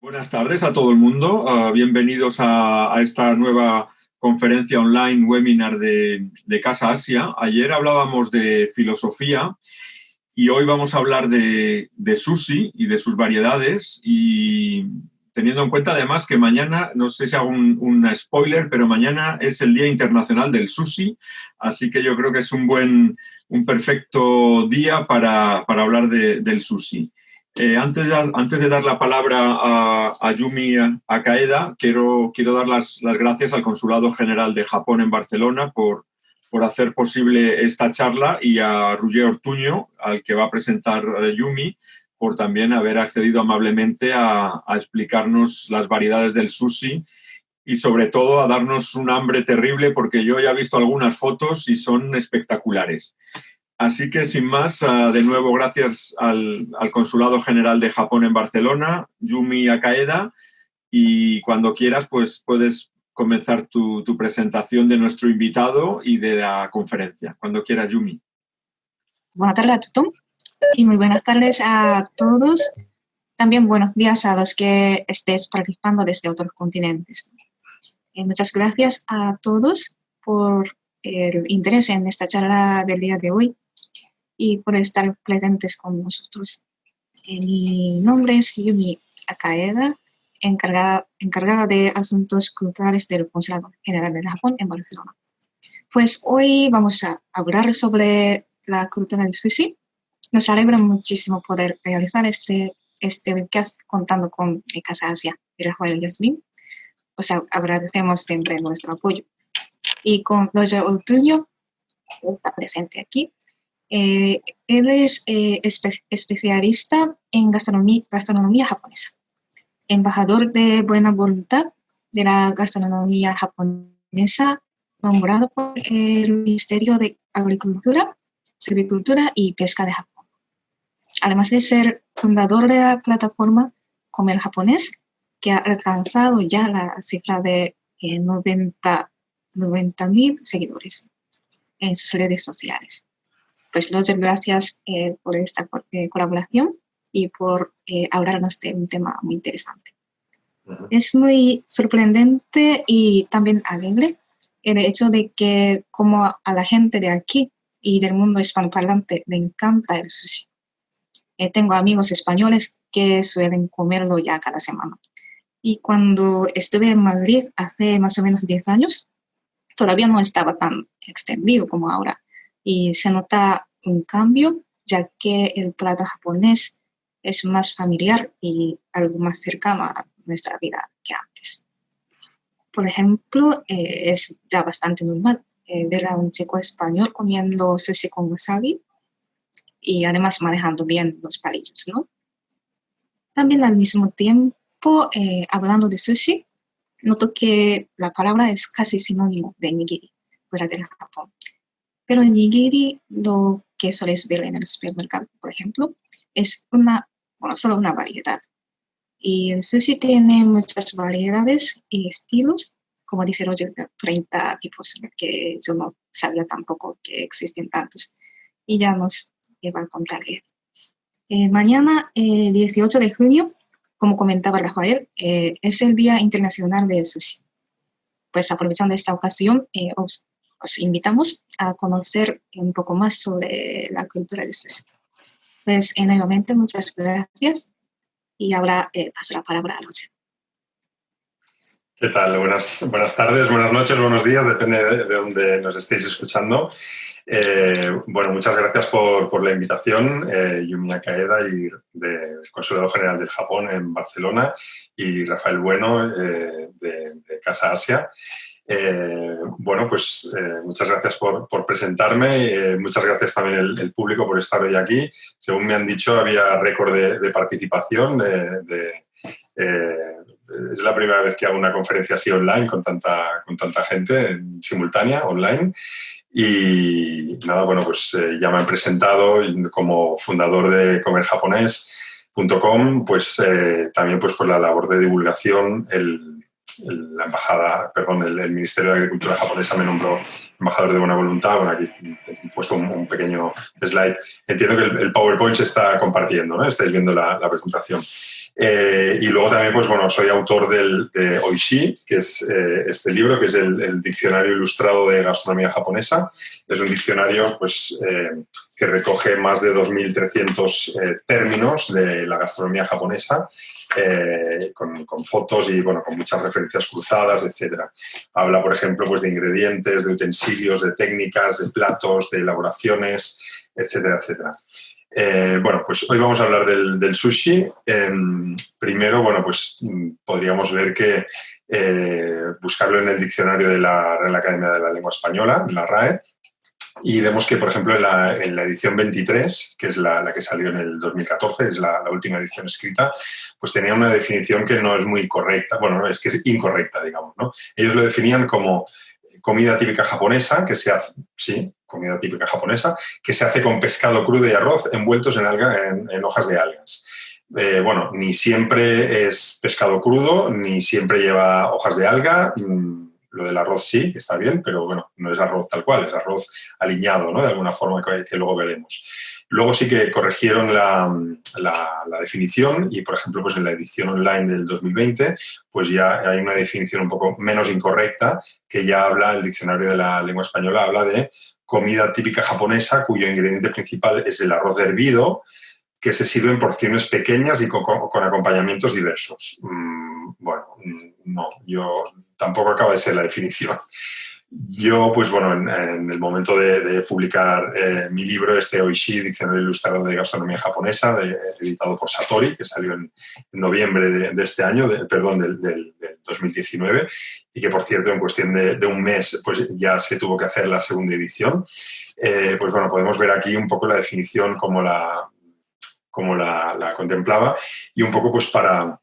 Buenas tardes a todo el mundo. Bienvenidos a esta nueva conferencia online, webinar de Casa Asia. Ayer hablábamos de filosofía y hoy vamos a hablar de sushi y de sus variedades, y teniendo en cuenta además que mañana, no sé si hago un spoiler, pero mañana es el Día Internacional del Sushi, así que yo creo que es un perfecto día para hablar del sushi. Antes de dar la palabra a Yumi Akaheda, quiero dar las gracias al Consulado General de Japón en Barcelona por hacer posible esta charla, y a Roger Ortuño, al que va a presentar Yumi, por también haber accedido amablemente a explicarnos las variedades del sushi y sobre todo a darnos un hambre terrible, porque yo ya he visto algunas fotos y son espectaculares. Así que, sin más, de nuevo, gracias al Consulado General de Japón en Barcelona, Yumi Akaheda, y cuando quieras, pues puedes comenzar tu presentación de nuestro invitado y de la conferencia. Cuando quieras, Yumi. Buenas tardes a todos y muy buenas tardes a todos. También buenos días a los que estéis participando desde otros continentes. Muchas gracias a todos por el interés en esta charla del día de hoy y por estar presentes con nosotros. Mi nombre es Yumi Akaheda, encargada de Asuntos Culturales del Consulado General de Japón en Barcelona. Pues hoy vamos a hablar sobre la cultura del sushi. Nos alegra muchísimo poder realizar este webcast contando con Casa Asia y Rafael Yasmin. Os agradecemos siempre nuestro apoyo. Y con Roger Ortuño, que está presente aquí. Él es especialista en gastronomía japonesa, embajador de buena voluntad de la gastronomía japonesa, nombrado por el Ministerio de Agricultura, Silvicultura y Pesca de Japón. Además de ser fundador de la plataforma Comer Japonés, que ha alcanzado ya la cifra de 90.000 seguidores en sus redes sociales. Pues muchas gracias por esta colaboración y por hablarnos de un tema muy interesante. Es muy sorprendente y también alegre el hecho de que como a la gente de aquí y del mundo hispanoparlante le encanta el sushi. Tengo amigos españoles que suelen comerlo ya cada semana. Y cuando estuve en Madrid hace más o menos 10 años, todavía no estaba tan extendido como ahora. Y se nota un cambio, ya que el plato japonés es más familiar y algo más cercano a nuestra vida que antes. Por ejemplo, es ya bastante normal ver a un chico español comiendo sushi con wasabi y además manejando bien los palillos, ¿no? También al mismo tiempo, hablando de sushi, noto que la palabra es casi sinónimo de nigiri fuera del Japón. Pero el nigiri, lo que soléis ver en el supermercado, por ejemplo, es solo una variedad. Y el sushi tiene muchas variedades y estilos, como dice Roger, 30 tipos, que yo no sabía tampoco que existen tantos. Y ya nos va a contar él. Mañana, 18 de junio, como comentaba Rafael, es el Día Internacional del Sushi. Pues aprovechando esta ocasión, os invitamos a conocer un poco más sobre la cultura del sushi. Pues nuevamente muchas gracias y ahora paso la palabra a Roger. ¿Qué tal? Buenas tardes, buenas noches, buenos días, depende de dónde nos estéis escuchando. Bueno, muchas gracias por la invitación, Yumi Akaheda del Consulado General del Japón en Barcelona y Rafael Bueno de Casa Asia. Bueno, pues muchas gracias por presentarme, muchas gracias también el público por estar hoy aquí. Según me han dicho, había récord de participación. Es la primera vez que hago una conferencia así online con tanta gente simultánea, online. Y nada, bueno, pues ya me han presentado como fundador de comerjaponés.com, pues también pues con la labor de divulgación la embajada, perdón, el Ministerio de Agricultura japonesa me nombró embajador de buena voluntad. Bueno, aquí he puesto un pequeño slide. Entiendo que el PowerPoint se está compartiendo, ¿no? Estáis viendo la presentación. Y luego también, pues bueno, soy autor de Oishi, que es este libro, que es el Diccionario Ilustrado de Gastronomía Japonesa. Es un diccionario pues, que recoge más de 2.300 términos de la gastronomía japonesa, con fotos y bueno, con muchas referencias cruzadas, etc. Habla, por ejemplo, pues, de ingredientes, de utensilios, de técnicas, de platos, de elaboraciones, etcétera, etcétera. Bueno, pues hoy vamos a hablar del sushi. Primero, bueno, pues podríamos ver que buscarlo en el diccionario de la Real Academia de la Lengua Española, en la RAE, y vemos que, por ejemplo, en la edición 23, que es la que salió en el 2014, es la última edición escrita, pues tenía una definición que no es muy correcta, bueno, es que es incorrecta, digamos, ¿no? Ellos lo definían como comida típica japonesa, que se hace, sí, comida típica japonesa, que se hace con pescado crudo y arroz envueltos en hojas de algas. Bueno, ni siempre es pescado crudo, ni siempre lleva hojas de alga. Lo del arroz sí, está bien, pero bueno, no es arroz tal cual, es arroz aliñado, ¿no? De alguna forma que luego veremos. Luego sí que corrigieron la definición y, por ejemplo, pues en la edición online del 2020, pues ya hay una definición un poco menos incorrecta que ya habla, el diccionario de la lengua española habla de comida típica japonesa cuyo ingrediente principal es el arroz hervido, que se sirve en porciones pequeñas y con acompañamientos diversos. Bueno, no, yo tampoco acaba de ser la definición. Yo, pues bueno, en el momento de publicar mi libro, Oishi, Diccionario Ilustrado de Gastronomía Japonesa, editado por Satori, que salió en noviembre de este año, del 2019, y que, por cierto, en cuestión de un mes, pues ya se tuvo que hacer la segunda edición. Pues bueno, podemos ver aquí un poco la definición como la contemplaba y un poco pues para...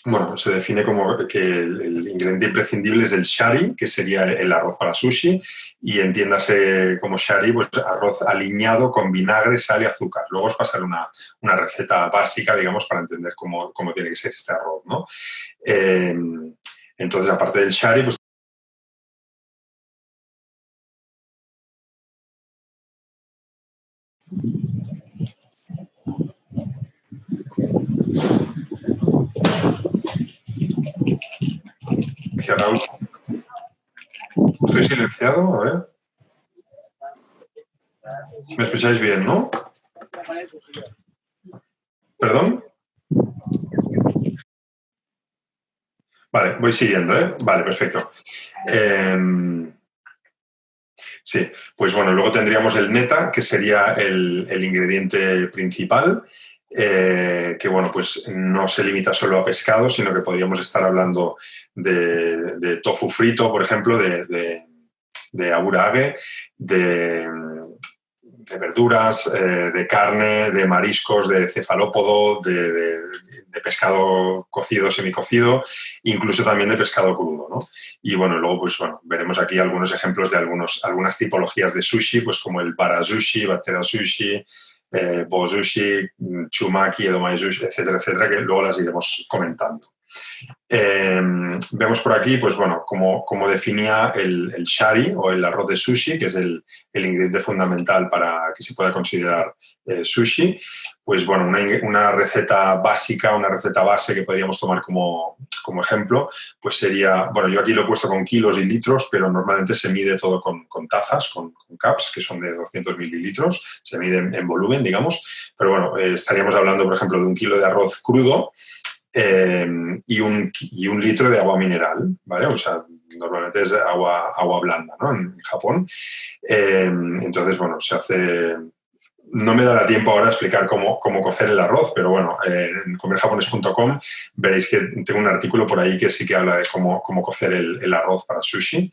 Bueno, se define como que el ingrediente imprescindible es el shari, que sería el arroz para sushi, y entiéndase como shari, pues arroz aliñado con vinagre, sal y azúcar. Luego os pasaré una receta básica, digamos, para entender cómo tiene que ser este arroz, ¿no? Entonces, aparte del shari, pues ¿estoy silenciado? A ver. ¿Me escucháis bien, no? ¿Perdón? Vale, voy siguiendo, ¿eh? Vale, perfecto. Sí, pues bueno, luego tendríamos el neta, que sería el ingrediente principal, que bueno, pues no se limita solo a pescado, sino que podríamos estar hablando de tofu frito, por ejemplo, de aburage, de verduras, de carne, de mariscos, de cefalópodo, de pescado cocido, semicocido, incluso también de pescado crudo, ¿no? Y bueno, luego pues bueno, veremos aquí algunos ejemplos de algunas tipologías de sushi, pues como el bara sushi, batera sushi, bo sushi, chumaki, edomae sushi, etcétera, etcétera, que luego las iremos comentando. Vemos por aquí, pues bueno, cómo definía el shari o el arroz de sushi, que es el ingrediente fundamental para que se pueda considerar sushi. Pues bueno, una receta básica, una receta base que podríamos tomar como ejemplo, pues sería, bueno, yo aquí lo he puesto con kilos y litros, pero normalmente se mide todo con tazas, con cups, que son de 200 mililitros, se mide en volumen, digamos, pero bueno, estaríamos hablando, por ejemplo, de 1 kilo de arroz crudo, y un litro de agua mineral, ¿vale? O sea, normalmente es agua blanda, ¿no? En Japón. Entonces, bueno, se hace... No me dará tiempo ahora a explicar cómo cocer el arroz, pero bueno, en comerjapones.com veréis que tengo un artículo por ahí que sí que habla de cómo cocer el arroz para sushi.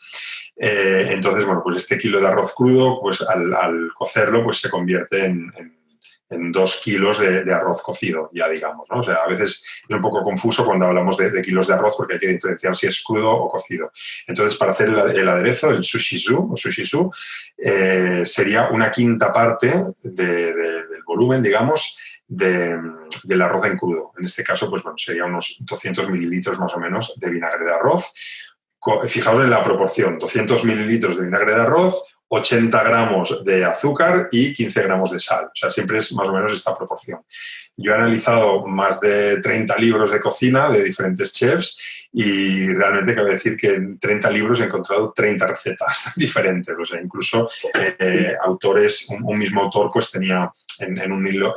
Entonces, bueno, pues este kilo de arroz crudo, pues al cocerlo, pues se convierte en 2 kilos de arroz cocido, ya digamos, ¿no? O sea, a veces es un poco confuso cuando hablamos de kilos de arroz porque hay que diferenciar si es crudo o cocido. Entonces, para hacer el aderezo, el sushizu, sería 1/5 parte del volumen, digamos, del arroz en crudo. En este caso, pues bueno, sería unos 200 mililitros más o menos de vinagre de arroz. Fijaos en la proporción, 200 mililitros de vinagre de arroz, 80 gramos de azúcar y 15 gramos de sal. O sea, siempre es más o menos esta proporción. Yo he analizado más de 30 libros de cocina de diferentes chefs y realmente cabe decir que en 30 libros he encontrado 30 recetas diferentes. O sea, incluso autores, un mismo autor pues tenía en un libro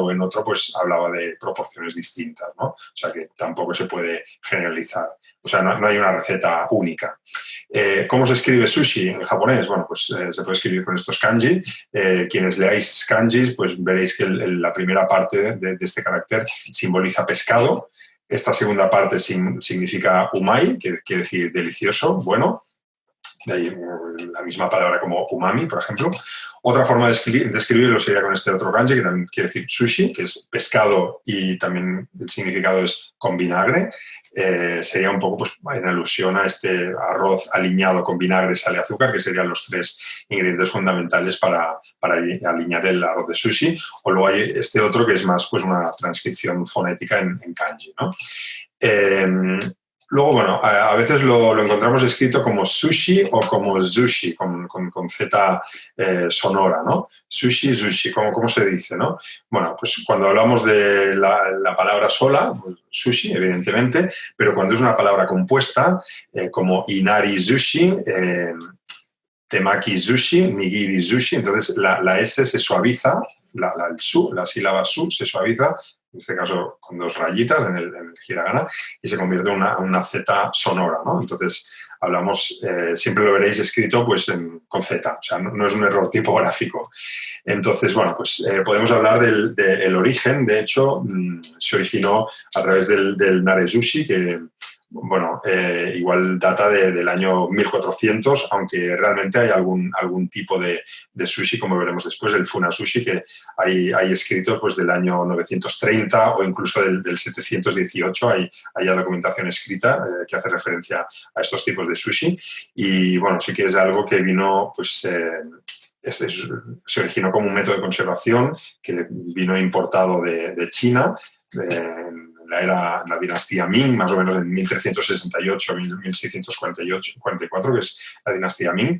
o en otro pues hablaba de proporciones distintas, ¿no? O sea, que tampoco se puede generalizar. O sea, no hay una receta única. ¿Cómo se escribe sushi en japonés? Bueno, pues se puede escribir con estos kanji. Quienes leáis kanjis, pues veréis que la primera parte de este carácter simboliza pescado. Esta segunda parte significa umai, que quiere decir delicioso, bueno. De ahí la misma palabra como umami, por ejemplo. Otra forma de escribirlo sería con este otro kanji, que también quiere decir sushi, que es pescado y también el significado es con vinagre. Sería un poco pues, en alusión a este arroz aliñado con vinagre, sal y azúcar, que serían los 3 ingredientes fundamentales para aliñar el arroz de sushi. O luego hay este otro que es más pues, una transcripción fonética en kanji, ¿no? Luego, bueno, a veces lo encontramos escrito como sushi o como zushi, con Z sonora, ¿no? Sushi, zushi, ¿cómo se dice, no? Bueno, pues cuando hablamos de la palabra sola, pues sushi, evidentemente, pero cuando es una palabra compuesta, como inari zushi, temaki zushi, nigiri zushi, entonces la S se suaviza, la sílaba su se suaviza, en este caso con 2 rayitas en el hiragana, y se convierte en una Z sonora, ¿no? Entonces, hablamos, siempre lo veréis escrito pues, con Z, o sea, no es un error tipográfico. Entonces, bueno, pues podemos hablar del origen. De hecho, se originó a través del nare sushi, que, bueno, igual data del año 1400, aunque realmente hay algún tipo de sushi, como veremos después, el funa sushi, que hay escritos pues, del año 930 o incluso del 718, hay documentación escrita que hace referencia a estos tipos de sushi. Y bueno, sí que es algo que vino, pues, se originó como un método de conservación que vino importado de China, la dinastía Ming, más o menos en 1368-1644, que es la dinastía Ming,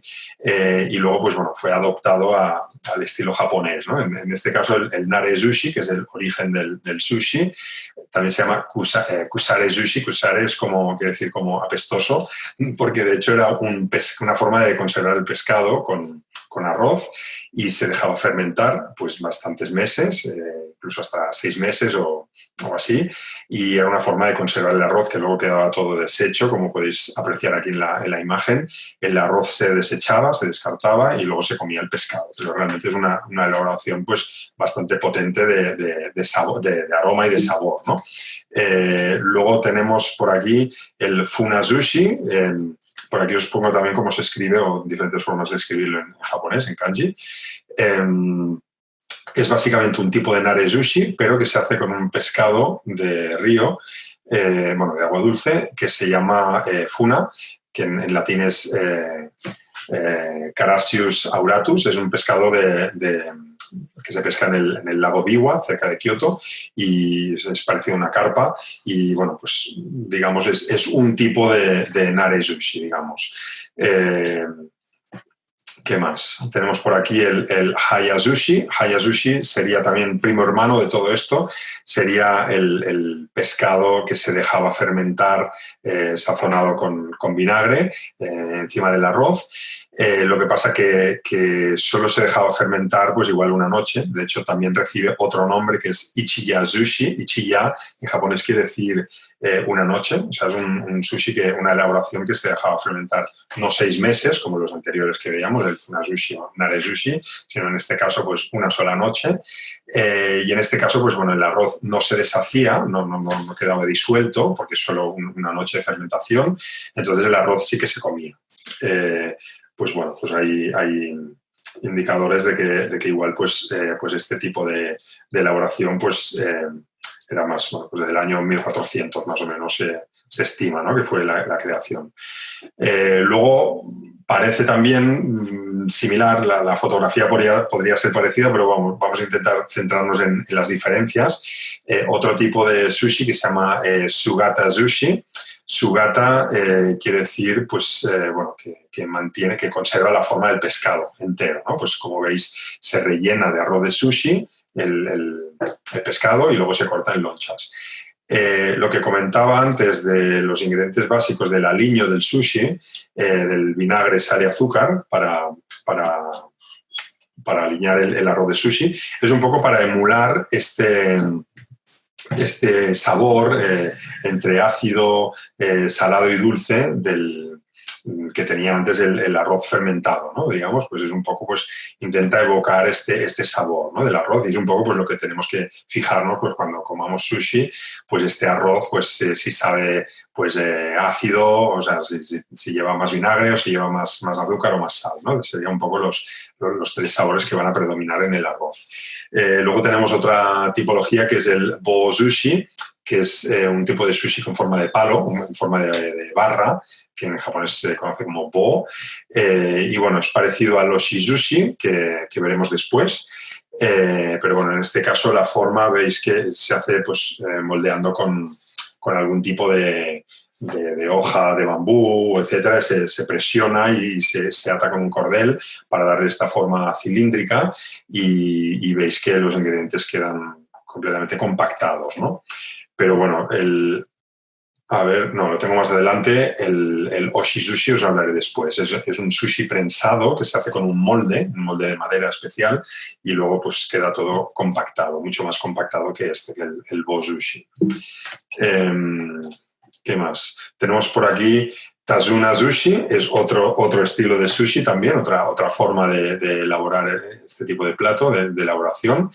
y luego pues, bueno, fue adoptado al estilo japonés, ¿no? En este caso, el nare sushi, que es el origen del sushi, también se llama kusare sushi. Kusare es quiere decir como apestoso, porque de hecho era una forma de conservar el pescado con arroz y se dejaba fermentar pues bastantes meses, incluso hasta 6 meses o así, y era una forma de conservar el arroz que luego quedaba todo deshecho, como podéis apreciar aquí en la imagen. El arroz se desechaba, se descartaba y luego se comía el pescado, pero realmente es una elaboración pues bastante potente de sabor, de aroma y de sabor, ¿no? Luego tenemos por aquí el funa sushi. Por aquí os pongo también cómo se escribe o diferentes formas de escribirlo en japonés, en kanji. Es básicamente un tipo de nare sushi, pero que se hace con un pescado de río, de agua dulce, que se llama funa, que en latín es Carassius auratus. Es un pescado que se pesca en el lago Biwa, cerca de Kioto, y es parecido a una carpa. Y, bueno, pues, digamos, es un tipo de nare sushi, digamos. ¿Qué más? Tenemos por aquí el hayazushi. Hayazushi sería también primo hermano de todo esto. Sería el pescado que se dejaba fermentar sazonado con vinagre encima del arroz. Lo que pasa que solo se dejaba fermentar pues igual una noche. De hecho, también recibe otro nombre que es ichiya sushi. Ichiya en japonés quiere decir una noche. O sea, es un sushi, una elaboración que se dejaba fermentar no 6 meses, como los anteriores que veíamos, el funa sushi o nare sushi, sino en este caso pues una sola noche. Y en este caso, pues bueno, el arroz no se deshacía, no quedaba disuelto, porque es solo una noche de fermentación. Entonces el arroz sí que se comía. Pues bueno, pues hay indicadores de que igual pues este tipo de elaboración pues era más, bueno, pues del año 1400 más o menos se estima, ¿no? Que fue la creación. Luego parece también similar, la fotografía podría ser parecida, pero vamos a intentar centrarnos en las diferencias. Otro tipo de sushi que se llama sugata sushi. Sugata quiere decir pues, bueno, que mantiene, que conserva la forma del pescado entero, ¿no? Pues como veis, se rellena de arroz de sushi el pescado y luego se corta en lonchas. Lo que comentaba antes de los ingredientes básicos del aliño del sushi, del vinagre, sal y azúcar para aliñar el arroz de sushi, es un poco para emular este sabor entre ácido, salado y dulce que tenía antes el arroz fermentado, ¿no? Digamos, pues es un poco, pues intenta evocar este sabor, ¿no? Del arroz, y es un poco pues lo que tenemos que fijarnos pues cuando comamos sushi, pues este arroz, pues si sabe pues ácido, o sea, si lleva más vinagre o si lleva más azúcar o más sal, ¿no? Serían un poco los 3 sabores que van a predominar en el arroz. Luego tenemos otra tipología que es el bo sushi, que es un tipo de sushi con forma de palo, en forma de barra, que en japonés se conoce como bo, y bueno, es parecido al oshizushi, que veremos después, pero bueno, en este caso la forma veis que se hace pues moldeando con algún tipo de hoja de bambú, etcétera, se presiona y se ata con un cordel para darle esta forma cilíndrica y veis que los ingredientes quedan completamente compactados, ¿no? Pero bueno, lo tengo más adelante. El oshizushi os hablaré después. Es un sushi prensado que se hace con un molde de madera especial y luego pues queda todo compactado, mucho más compactado que el bo sushi. ¿Qué más? Tenemos por aquí Tazuna Sushi, es otro estilo de sushi también, otra forma de elaborar este tipo de plato, de elaboración.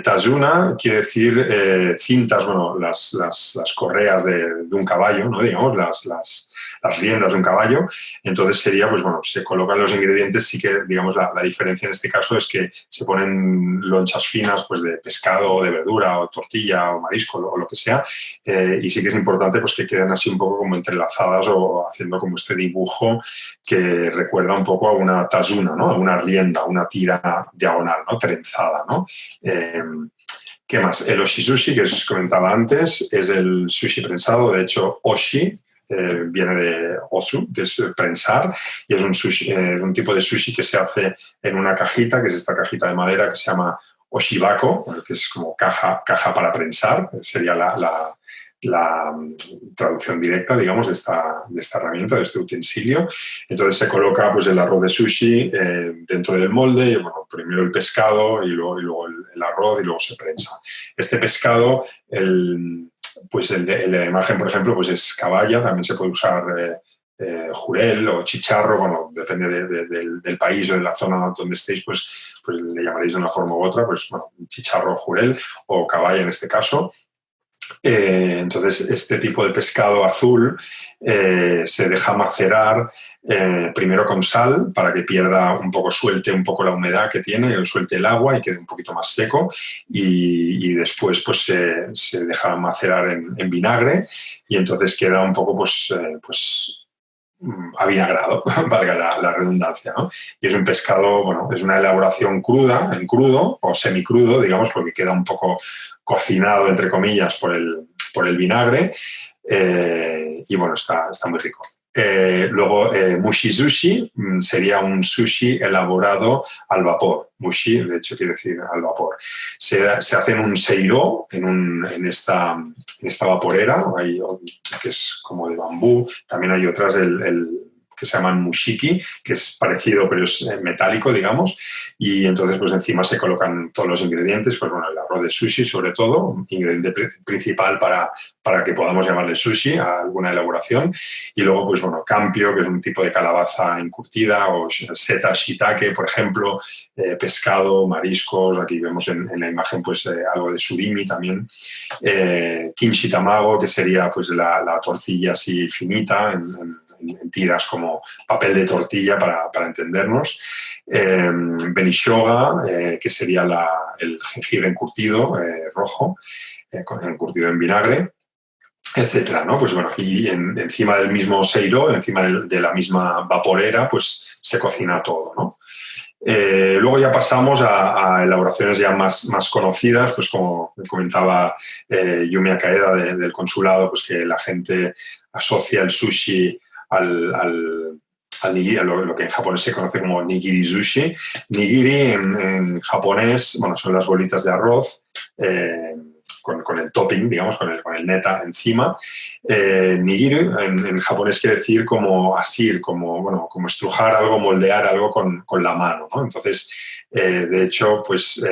Tazuna quiere decir cintas, bueno, las correas de un caballo, ¿no? Digamos, las riendas de un caballo. Entonces sería, pues bueno, se colocan los ingredientes, sí que, digamos, la diferencia en este caso es que se ponen lonchas finas, pues de pescado o de verdura o tortilla o marisco o lo que sea, y sí que es importante pues que queden así un poco como entrelazadas o haciendo como este dibujo que recuerda un poco a una tazuna, ¿no? A una rienda, una tira diagonal, ¿no? Trenzada, ¿no? ¿Qué más? El oshizushi, que os comentaba antes, es el sushi prensado. De hecho, oshi viene de osu, que es prensar, y es un tipo de sushi que se hace en una cajita, que es esta cajita de madera que se llama oshibako, que es como caja para prensar, sería la traducción directa, digamos, de esta herramienta, de este utensilio. Entonces se coloca pues, el arroz de sushi dentro del molde, y, bueno, primero el pescado y luego el arroz y luego se prensa. Este pescado, pues el de la imagen, por ejemplo, pues es caballa, también se puede usar jurel o chicharro, bueno, depende del país o de la zona donde estéis, pues le llamaréis de una forma u otra, pues bueno, chicharro o jurel o caballa en este caso. Entonces, este tipo de pescado azul se deja macerar primero con sal para que suelte un poco la humedad que tiene, suelte el agua y quede un poquito más seco, y después pues se deja macerar en vinagre y entonces queda un poco pues avinagrado, valga la redundancia, ¿no? Y es un pescado, bueno, es una elaboración cruda, en crudo o semicrudo, digamos, porque queda un poco cocinado, entre comillas, por el vinagre, y bueno, está muy rico. Luego, mushi sushi sería un sushi elaborado al vapor. Mushi, de hecho, quiere decir al vapor. Se hace en un seiró, en esta vaporera, que es como de bambú. También hay otras, que se llaman mushiki, que es parecido pero es metálico, digamos, y entonces pues encima se colocan todos los ingredientes, pues bueno, el arroz de sushi sobre todo, ingrediente principal para que podamos llamarle sushi a alguna elaboración, y luego pues bueno, campio, que es un tipo de calabaza encurtida, o seta shiitake, por ejemplo, pescado, mariscos, aquí vemos en la imagen pues algo de surimi también, kimchi tamago, que sería pues la tortilla así finita, en tiras como papel de tortilla para entendernos, benishoga, que sería el jengibre encurtido rojo, encurtido en vinagre, etcétera, ¿no? Pues bueno, y encima del mismo seiró, encima de la misma vaporera, pues se cocina todo, ¿no? Luego ya pasamos a elaboraciones ya más conocidas, pues como comentaba Yumiya Kaeda del consulado, pues que la gente asocia el sushi al nigiri, a lo que en japonés se conoce como nigiri sushi. Nigiri en japonés, bueno, son las bolitas de arroz con el topping, digamos, con el neta encima. Nigiri en japonés quiere decir como asir, como estrujar algo, moldear algo con la mano, ¿no? Entonces, de hecho, pues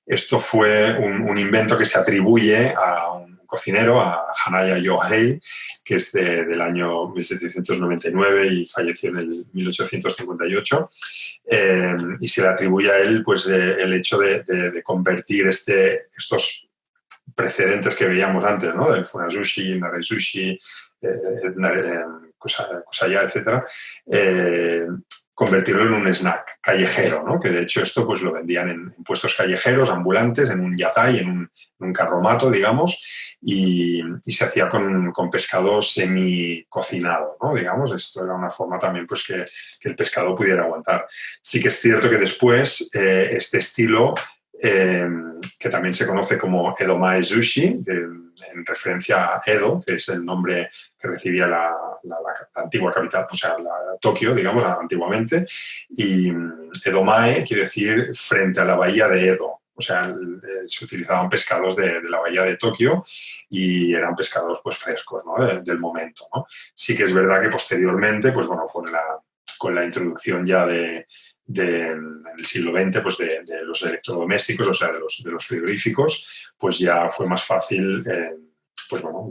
esto fue un invento que se atribuye a un cocinero, a Hanaya Yohei, que es del año 1799 y falleció en el 1858. Y se le atribuye a él pues, el hecho de convertir estos precedentes que veíamos antes, ¿no? Del funazushi, nare-sushi, kusaya, etc., convertirlo en un snack callejero, ¿no? Que de hecho esto pues lo vendían en puestos callejeros, ambulantes, en un yatai, en un carromato, digamos, y se hacía con pescado semi-cocinado, ¿no? Digamos, esto era una forma también pues que el pescado pudiera aguantar. Sí que es cierto que después este estilo, que también se conoce como Edomae Sushi, en referencia a Edo, que es el nombre que recibía la antigua capital, o sea, Tokio, digamos, antiguamente, y Edomae quiere decir frente a la bahía de Edo. O sea, se utilizaban pescados de la bahía de Tokio y eran pescados pues, frescos, ¿no? del momento, ¿no? Sí que es verdad que posteriormente, pues bueno, con la introducción ya en el siglo XX pues de los electrodomésticos, o sea, de los frigoríficos, pues ya fue más fácil, pues bueno,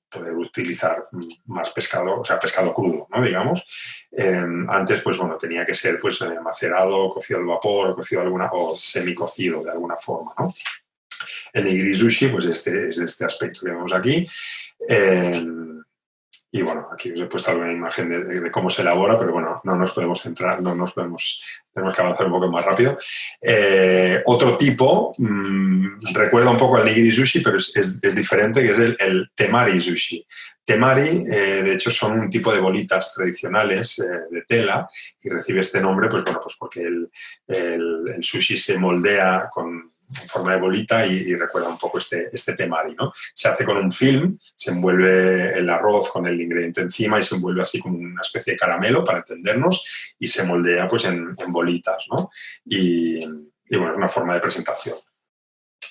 poder utilizar más pescado, o sea, pescado crudo, ¿no? Digamos. Antes, pues bueno, tenía que ser pues macerado, cocido al vapor, o semicocido de alguna forma, ¿no? El nigiri sushi, pues es este aspecto que vemos aquí. Y bueno, aquí os he puesto alguna imagen de cómo se elabora, pero bueno, no nos podemos centrar, tenemos que avanzar un poco más rápido. Otro tipo, recuerda un poco al nigiri sushi, pero es diferente, que es el temari sushi. Temari, de hecho, son un tipo de bolitas tradicionales de tela y recibe este nombre, pues bueno, pues porque el sushi se moldea en forma de bolita y recuerda un poco este temari, ¿no? Se hace con un film, se envuelve el arroz con el ingrediente encima y se envuelve así como una especie de caramelo, para entendernos, y se moldea pues en bolitas, ¿no? Y bueno, es una forma de presentación.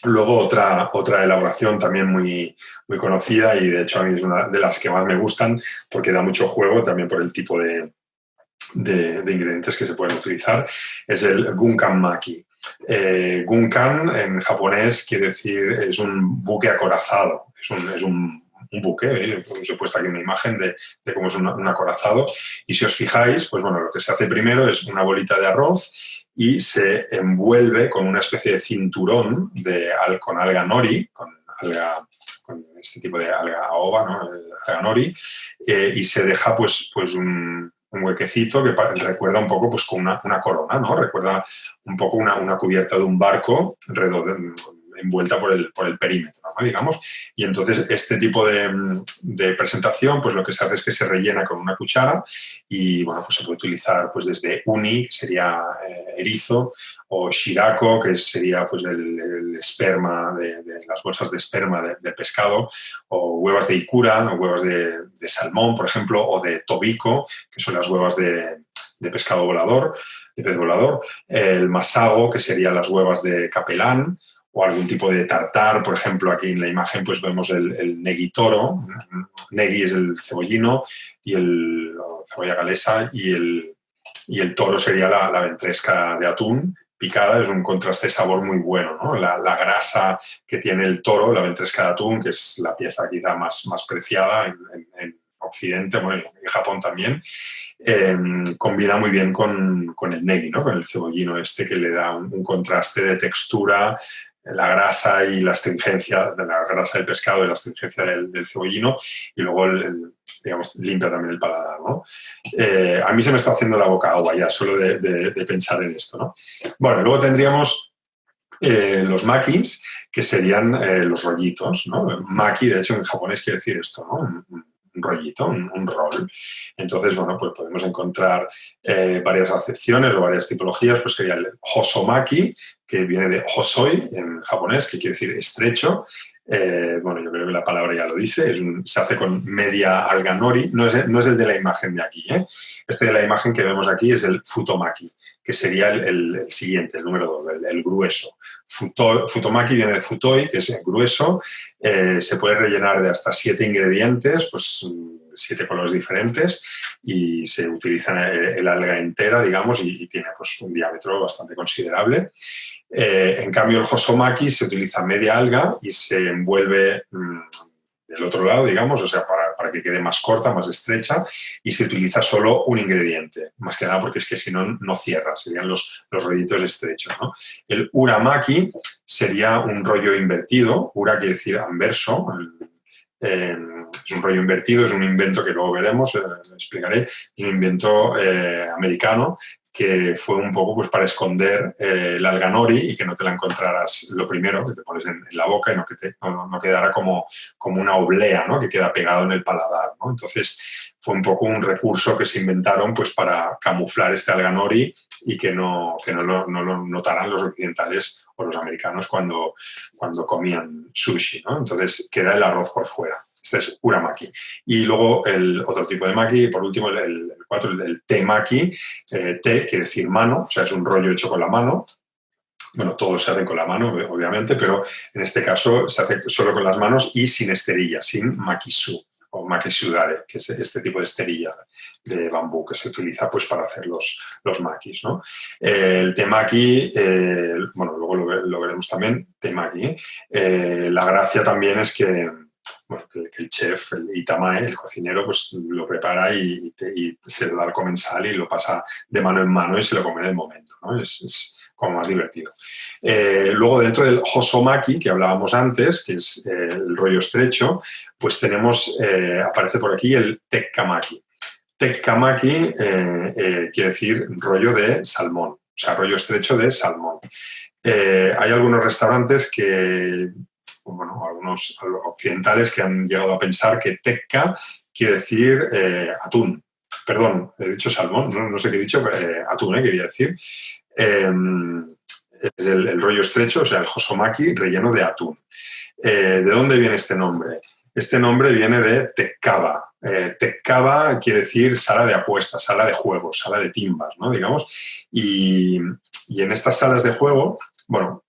Luego otra elaboración también muy, muy conocida y de hecho a mí es una de las que más me gustan porque da mucho juego también por el tipo de ingredientes que se pueden utilizar, es el gunkan maki. Gunkan en japonés quiere decir, es un buque acorazado, es un buque, os he puesto aquí una imagen de cómo es un acorazado, y si os fijáis, pues bueno, lo que se hace primero es una bolita de arroz y se envuelve con una especie de cinturón con alga nori, con este tipo de alga aoba, ¿no? Alga nori, y se deja pues un huequecito que recuerda un poco pues, con una corona, ¿no? Recuerda un poco una cubierta de un barco envuelta por el perímetro, ¿no? Digamos. Y entonces este tipo de presentación, pues lo que se hace es que se rellena con una cuchara y, bueno, pues se puede utilizar pues desde uni, que sería erizo, o shirako, que sería pues el esperma, de las bolsas de esperma de pescado, o huevas de ikura, o huevas de salmón, por ejemplo, o de tobiko, que son las huevas de pescado volador, de pez volador, el masago, que serían las huevas de capelán, o algún tipo de tartar. Por ejemplo, aquí en la imagen pues vemos el negitoro. Negi es el cebollino y cebolla galesa, y el toro sería la ventresca de atún picada. Es un contraste de sabor muy bueno, ¿no? La grasa que tiene el toro, la ventresca de atún, que es la pieza quizá más preciada en Occidente, bueno, en Japón también, combina muy bien con el negi, ¿no? Con el cebollino que le da un contraste de textura, la grasa y la astringencia de la grasa del pescado y la astringencia del cebollino, y luego digamos, limpia también el paladar, ¿no? A mí se me está haciendo la boca agua ya solo de pensar en esto, ¿no? Bueno, luego tendríamos los makis, que serían los rollitos, ¿no? Maki, de hecho, en japonés quiere decir esto, ¿no? rollito, un roll. Entonces, bueno, pues podemos encontrar varias acepciones o varias tipologías. Pues sería el hosomaki, que viene de hosoi en japonés, que quiere decir estrecho. Bueno, yo creo que la palabra ya lo dice, se hace con media alga nori, no es el de la imagen de aquí, ¿eh? Este de la imagen que vemos aquí es el futomaki, que sería el siguiente, el número 2, el grueso. Futomaki viene de futoi, que es el grueso, se puede rellenar de hasta 7 ingredientes, pues 7 colores diferentes, y se utiliza el alga entera, digamos, y tiene pues un diámetro bastante considerable. En cambio, el hosomaki se utiliza media alga y se envuelve del otro lado, digamos, o sea, para que quede más corta, más estrecha, y se utiliza solo un ingrediente, más que nada porque es que si no, no cierra, serían los rollitos estrechos, ¿no? El uramaki sería un rollo invertido, ura quiere decir anverso, es un rollo invertido, es un invento que luego veremos, explicaré, es un invento americano que fue un poco pues, para esconder el alga nori y que no te la encontraras lo primero, que te pones en la boca y no quedara como una oblea, ¿no? Que queda pegado en el paladar, ¿no? Entonces fue un poco un recurso que se inventaron pues, para camuflar este alga nori y que no lo notaran los occidentales o los americanos cuando comían sushi, ¿no? Entonces queda el arroz por fuera. Este es uramaki. Y luego el otro tipo de maki, por último el 4, el temaki. Te quiere decir mano, o sea, es un rollo hecho con la mano. Bueno, todo se hace con la mano, obviamente, pero en este caso se hace solo con las manos y sin esterilla, sin makisu o makisudare, que es este tipo de esterilla de bambú que se utiliza pues, para hacer los makis, ¿no? El temaki, bueno, luego lo veremos también, temaki. La gracia también es que el chef, el itamae, el cocinero, pues lo prepara y se le da el comensal y lo pasa de mano en mano y se lo come en el momento, ¿no? Es como más divertido. Luego, dentro del hosomaki, que hablábamos antes, que es el rollo estrecho, pues tenemos, aparece por aquí el tekkamaki. Tekkamaki quiere decir rollo de salmón, o sea, rollo estrecho de salmón. Hay algunos restaurantes que, bueno, algunos occidentales que han llegado a pensar que tekka quiere decir atún. Perdón, he dicho salmón, no sé qué he dicho, atún, quería decir. Es el rollo estrecho, o sea, el hosomaki relleno de atún. ¿De dónde viene este nombre? Este nombre viene de tekkaba. Tekkaba quiere decir sala de apuestas, sala de juegos, sala de timbas, ¿no? Digamos. Y en estas salas de juego, bueno,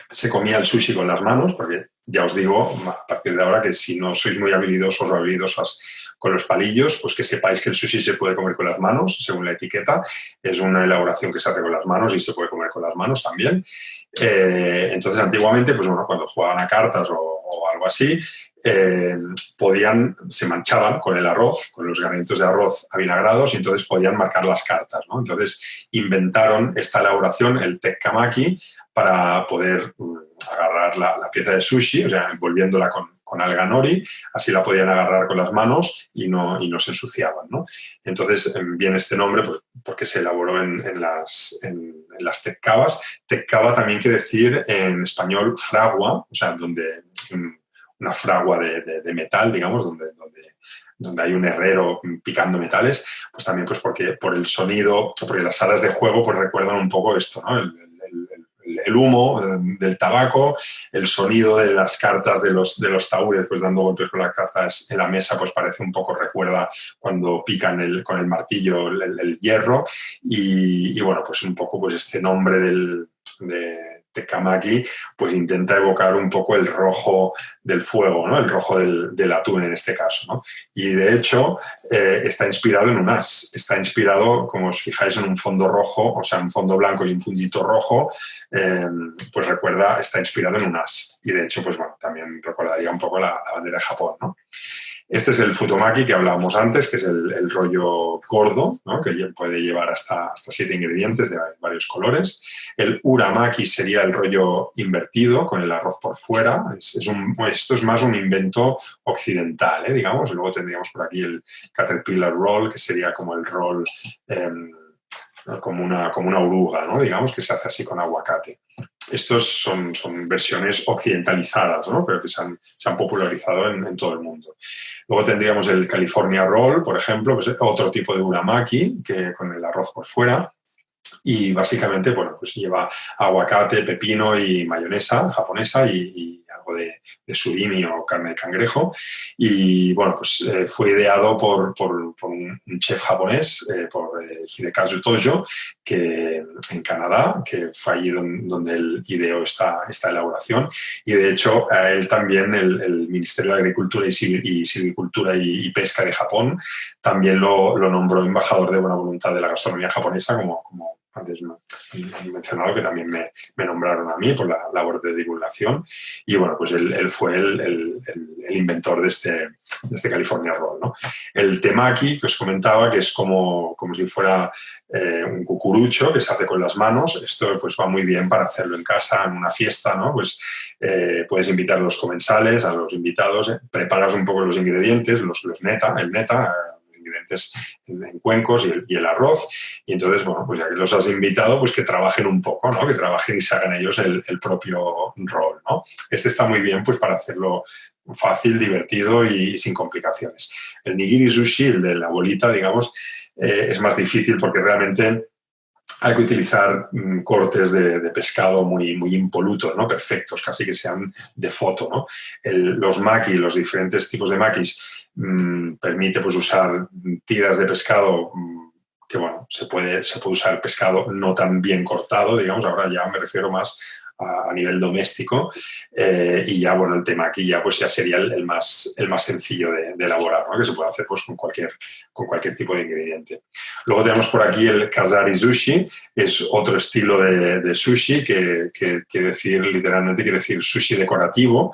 se comía el sushi con las manos, porque ya os digo, a partir de ahora, que si no sois muy habilidosos o habilidosas con los palillos, pues que sepáis que el sushi se puede comer con las manos, según la etiqueta. Es una elaboración que se hace con las manos y se puede comer con las manos también. Entonces, antiguamente, pues bueno, cuando jugaban a cartas o algo así, se manchaban con el arroz, con los granitos de arroz avinagrados, y entonces podían marcar las cartas, ¿no? Entonces inventaron esta elaboración, el tekkamaki, para poder agarrar la pieza de sushi, o sea, envolviéndola con alga nori, así la podían agarrar con las manos y no se ensuciaban, ¿no? Entonces viene este nombre pues, porque se elaboró en las tekkabas. Tekkaba también quiere decir en español fragua, o sea, una fragua de metal, digamos, donde hay un herrero picando metales, pues también pues porque por el sonido, porque las salas de juego pues recuerdan un poco esto, ¿no? El humo del tabaco, el sonido de las cartas de los taúres, pues dando golpes con las cartas en la mesa, pues parece un poco, recuerda cuando pican con el martillo el hierro, y bueno, pues un poco pues este nombre de tekkamaki, pues intenta evocar un poco el rojo del fuego, ¿no? El rojo del atún en este caso, ¿no? Y de hecho está inspirado en un as, está inspirado, como os fijáis, en un fondo rojo, o sea, un fondo blanco y un puntito rojo, pues está inspirado en un as. Y de hecho, pues bueno, también recordaría un poco la bandera de Japón, ¿no? Este es el futomaki que hablábamos antes, que es el rollo gordo, ¿no? Que puede llevar hasta 7 ingredientes de varios colores. El uramaki sería el rollo invertido, con el arroz por fuera. Esto es más un invento occidental, digamos. Luego tendríamos por aquí el caterpillar roll, que sería como el roll, como una oruga, ¿no? Digamos, que se hace así con aguacate. estos son versiones occidentalizadas, ¿no? Pero que se han popularizado en todo el mundo. Luego tendríamos el California Roll, por ejemplo, que es otro tipo de uramaki, que con el arroz por fuera. Y básicamente, bueno, pues lleva aguacate, pepino y mayonesa japonesa y algo de surimi o carne de cangrejo. Y bueno, pues fue ideado por un chef japonés, por Hidekazu Tojo, que en Canadá, que fue allí donde él ideó esta elaboración. Y de hecho, a él también el Ministerio de Agricultura y Silvicultura y Pesca de Japón también lo nombró embajador de buena voluntad de la gastronomía japonesa, como antes han mencionado, que también me nombraron a mí por la labor de divulgación. Y bueno, pues él fue el inventor de este California Roll, ¿no? El temaki, que os comentaba, que es como si fuera un cucurucho que se hace con las manos. Esto pues va muy bien para hacerlo en casa, en una fiesta, ¿no? Pues puedes invitar a los comensales, a los invitados, preparas un poco los ingredientes, el neta, ingredientes en cuencos y el arroz, y entonces, bueno, pues ya que los has invitado, pues que trabajen un poco, ¿no? Que trabajen y se hagan ellos el propio rol, ¿no? Este está muy bien pues para hacerlo fácil, divertido y sin complicaciones. El nigiri sushi, el de la bolita, digamos, es más difícil porque realmente hay que utilizar cortes de pescado muy, muy impolutos, ¿no? Perfectos, casi que sean de foto, ¿no? Los maki, los diferentes tipos de makis, permite pues, usar tiras de pescado que, bueno, se puede usar pescado no tan bien cortado, digamos, ahora ya me refiero más a nivel doméstico, y ya, bueno, el temaki ya, pues, ya sería el más sencillo de elaborar, ¿no? Que se puede hacer pues, con cualquier tipo de ingrediente. Luego tenemos por aquí el Kazari Sushi, es otro estilo de sushi que literalmente quiere decir sushi decorativo,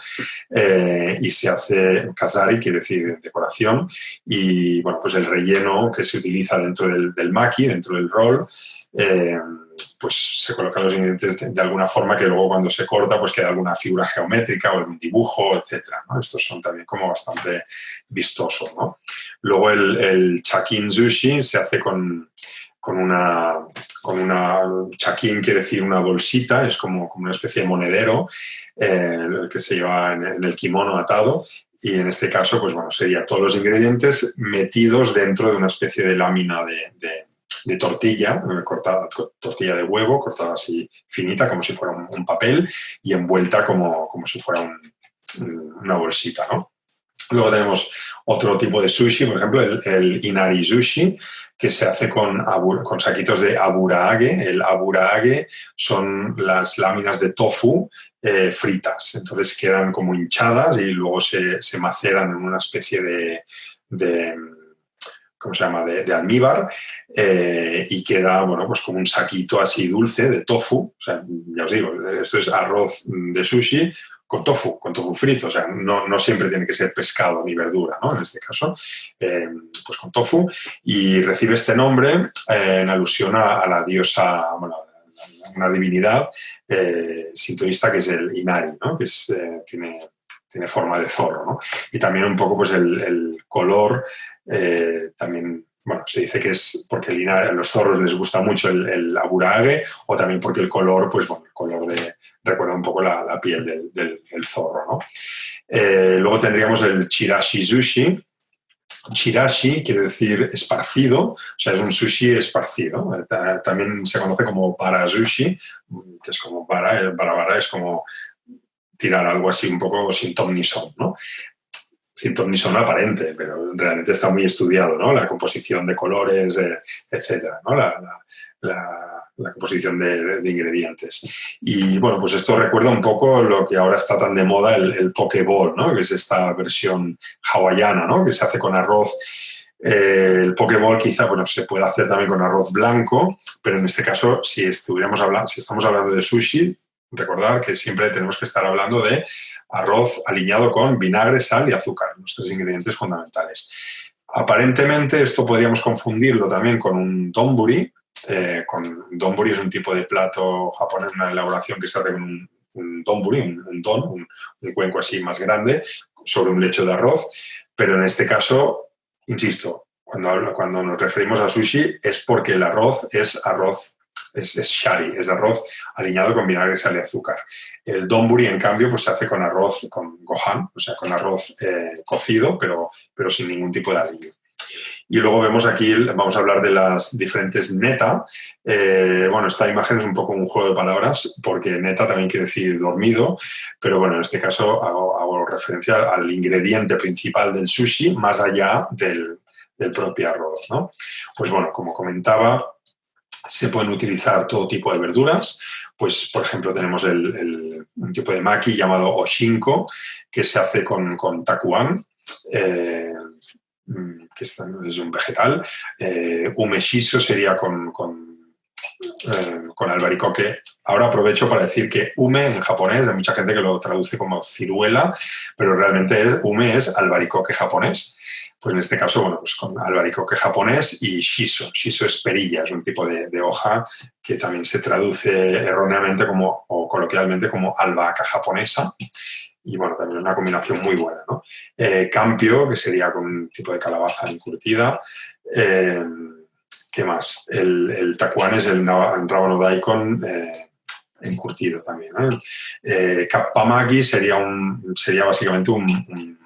y se hace, Kazari quiere decir decoración, y bueno, pues el relleno que se utiliza dentro del maki, dentro del roll, pues se colocan los ingredientes de alguna forma que luego cuando se corta pues queda alguna figura geométrica o un dibujo, etcétera, ¿no? Estos son también como bastante vistosos, ¿no? Luego el chakin sushi se hace con una chakin, quiere decir una bolsita, es como una especie de monedero que se lleva en el kimono atado. Y en este caso, pues bueno, sería todos los ingredientes metidos dentro de una especie de lámina de tortilla, tortilla de huevo, cortada así finita, como si fuera un papel, y envuelta como si fuera una bolsita, ¿no? Luego tenemos otro tipo de sushi, por ejemplo, el inari sushi, que se hace con saquitos de aburaage. El aburaage son las láminas de tofu fritas, entonces quedan como hinchadas y luego se maceran en una especie de ¿cómo se llama?, de almíbar, y queda, bueno, pues como un saquito así dulce de tofu. O sea, ya os digo, esto es arroz de sushi con tofu frito. O sea, no siempre tiene que ser pescado ni verdura, ¿no? En este caso, pues con tofu. Y recibe este nombre en alusión a la diosa, bueno, una divinidad sintoísta que es el Inari, ¿no? Que tiene forma de zorro, ¿no? Y también un poco pues el color, también, bueno, se dice que es porque a los zorros les gusta mucho el aburaage, o también porque el color, pues bueno, el color recuerda un poco la piel del zorro, ¿no? Luego tendríamos el chirashi sushi. Chirashi quiere decir esparcido, o sea, es un sushi esparcido. También se conoce como bara sushi, que es como bara. El bara es como tirar algo así un poco sin ton ni son, ¿no? Sin ton ni son aparente, pero realmente está muy estudiado, ¿no? La composición de colores, etcétera, ¿no? La composición de ingredientes. Y bueno, pues esto recuerda un poco lo que ahora está tan de moda, el poke bowl, ¿no? Que es esta versión hawaiana, ¿no? Que se hace con arroz. El poke bowl quizá, bueno, se puede hacer también con arroz blanco, pero en este caso, si estamos hablando de sushi, recordar que siempre tenemos que estar hablando de arroz aliñado con vinagre, sal y azúcar, los tres ingredientes fundamentales. Aparentemente esto podríamos confundirlo también con un donburi. Donburi es un tipo de plato japonés, una elaboración que se hace con un donburi, un cuenco así más grande, sobre un lecho de arroz, pero en este caso, insisto, cuando nos referimos a sushi es porque el arroz es arroz shari, es arroz aliñado con vinagre, sal y azúcar. El donburi, en cambio, pues se hace con arroz, con gohan, o sea, con arroz cocido, pero sin ningún tipo de aliño. Y luego vemos aquí, vamos a hablar de las diferentes neta. Bueno, esta imagen es un poco un juego de palabras, porque neta también quiere decir dormido, pero bueno, en este caso hago referencia al ingrediente principal del sushi, más allá del propio arroz, ¿no? Pues bueno, como comentaba, se pueden utilizar todo tipo de verduras. Pues, por ejemplo, tenemos un tipo de maki llamado oshinko, que se hace con takuan, que es un vegetal. Umeshiso sería con albaricoque. Ahora aprovecho para decir que ume en japonés, hay mucha gente que lo traduce como ciruela, pero realmente ume es albaricoque japonés. Pues en este caso, bueno, pues con albaricoque japonés y shiso. Shiso es perilla, es un tipo de hoja que también se traduce erróneamente o coloquialmente como albahaca japonesa. Y bueno, también es una combinación muy buena, ¿no? Campio, que sería con un tipo de calabaza encurtida. ¿Qué más? El takuan es el rábano daikon encurtido también, ¿no? Kappamaki sería básicamente un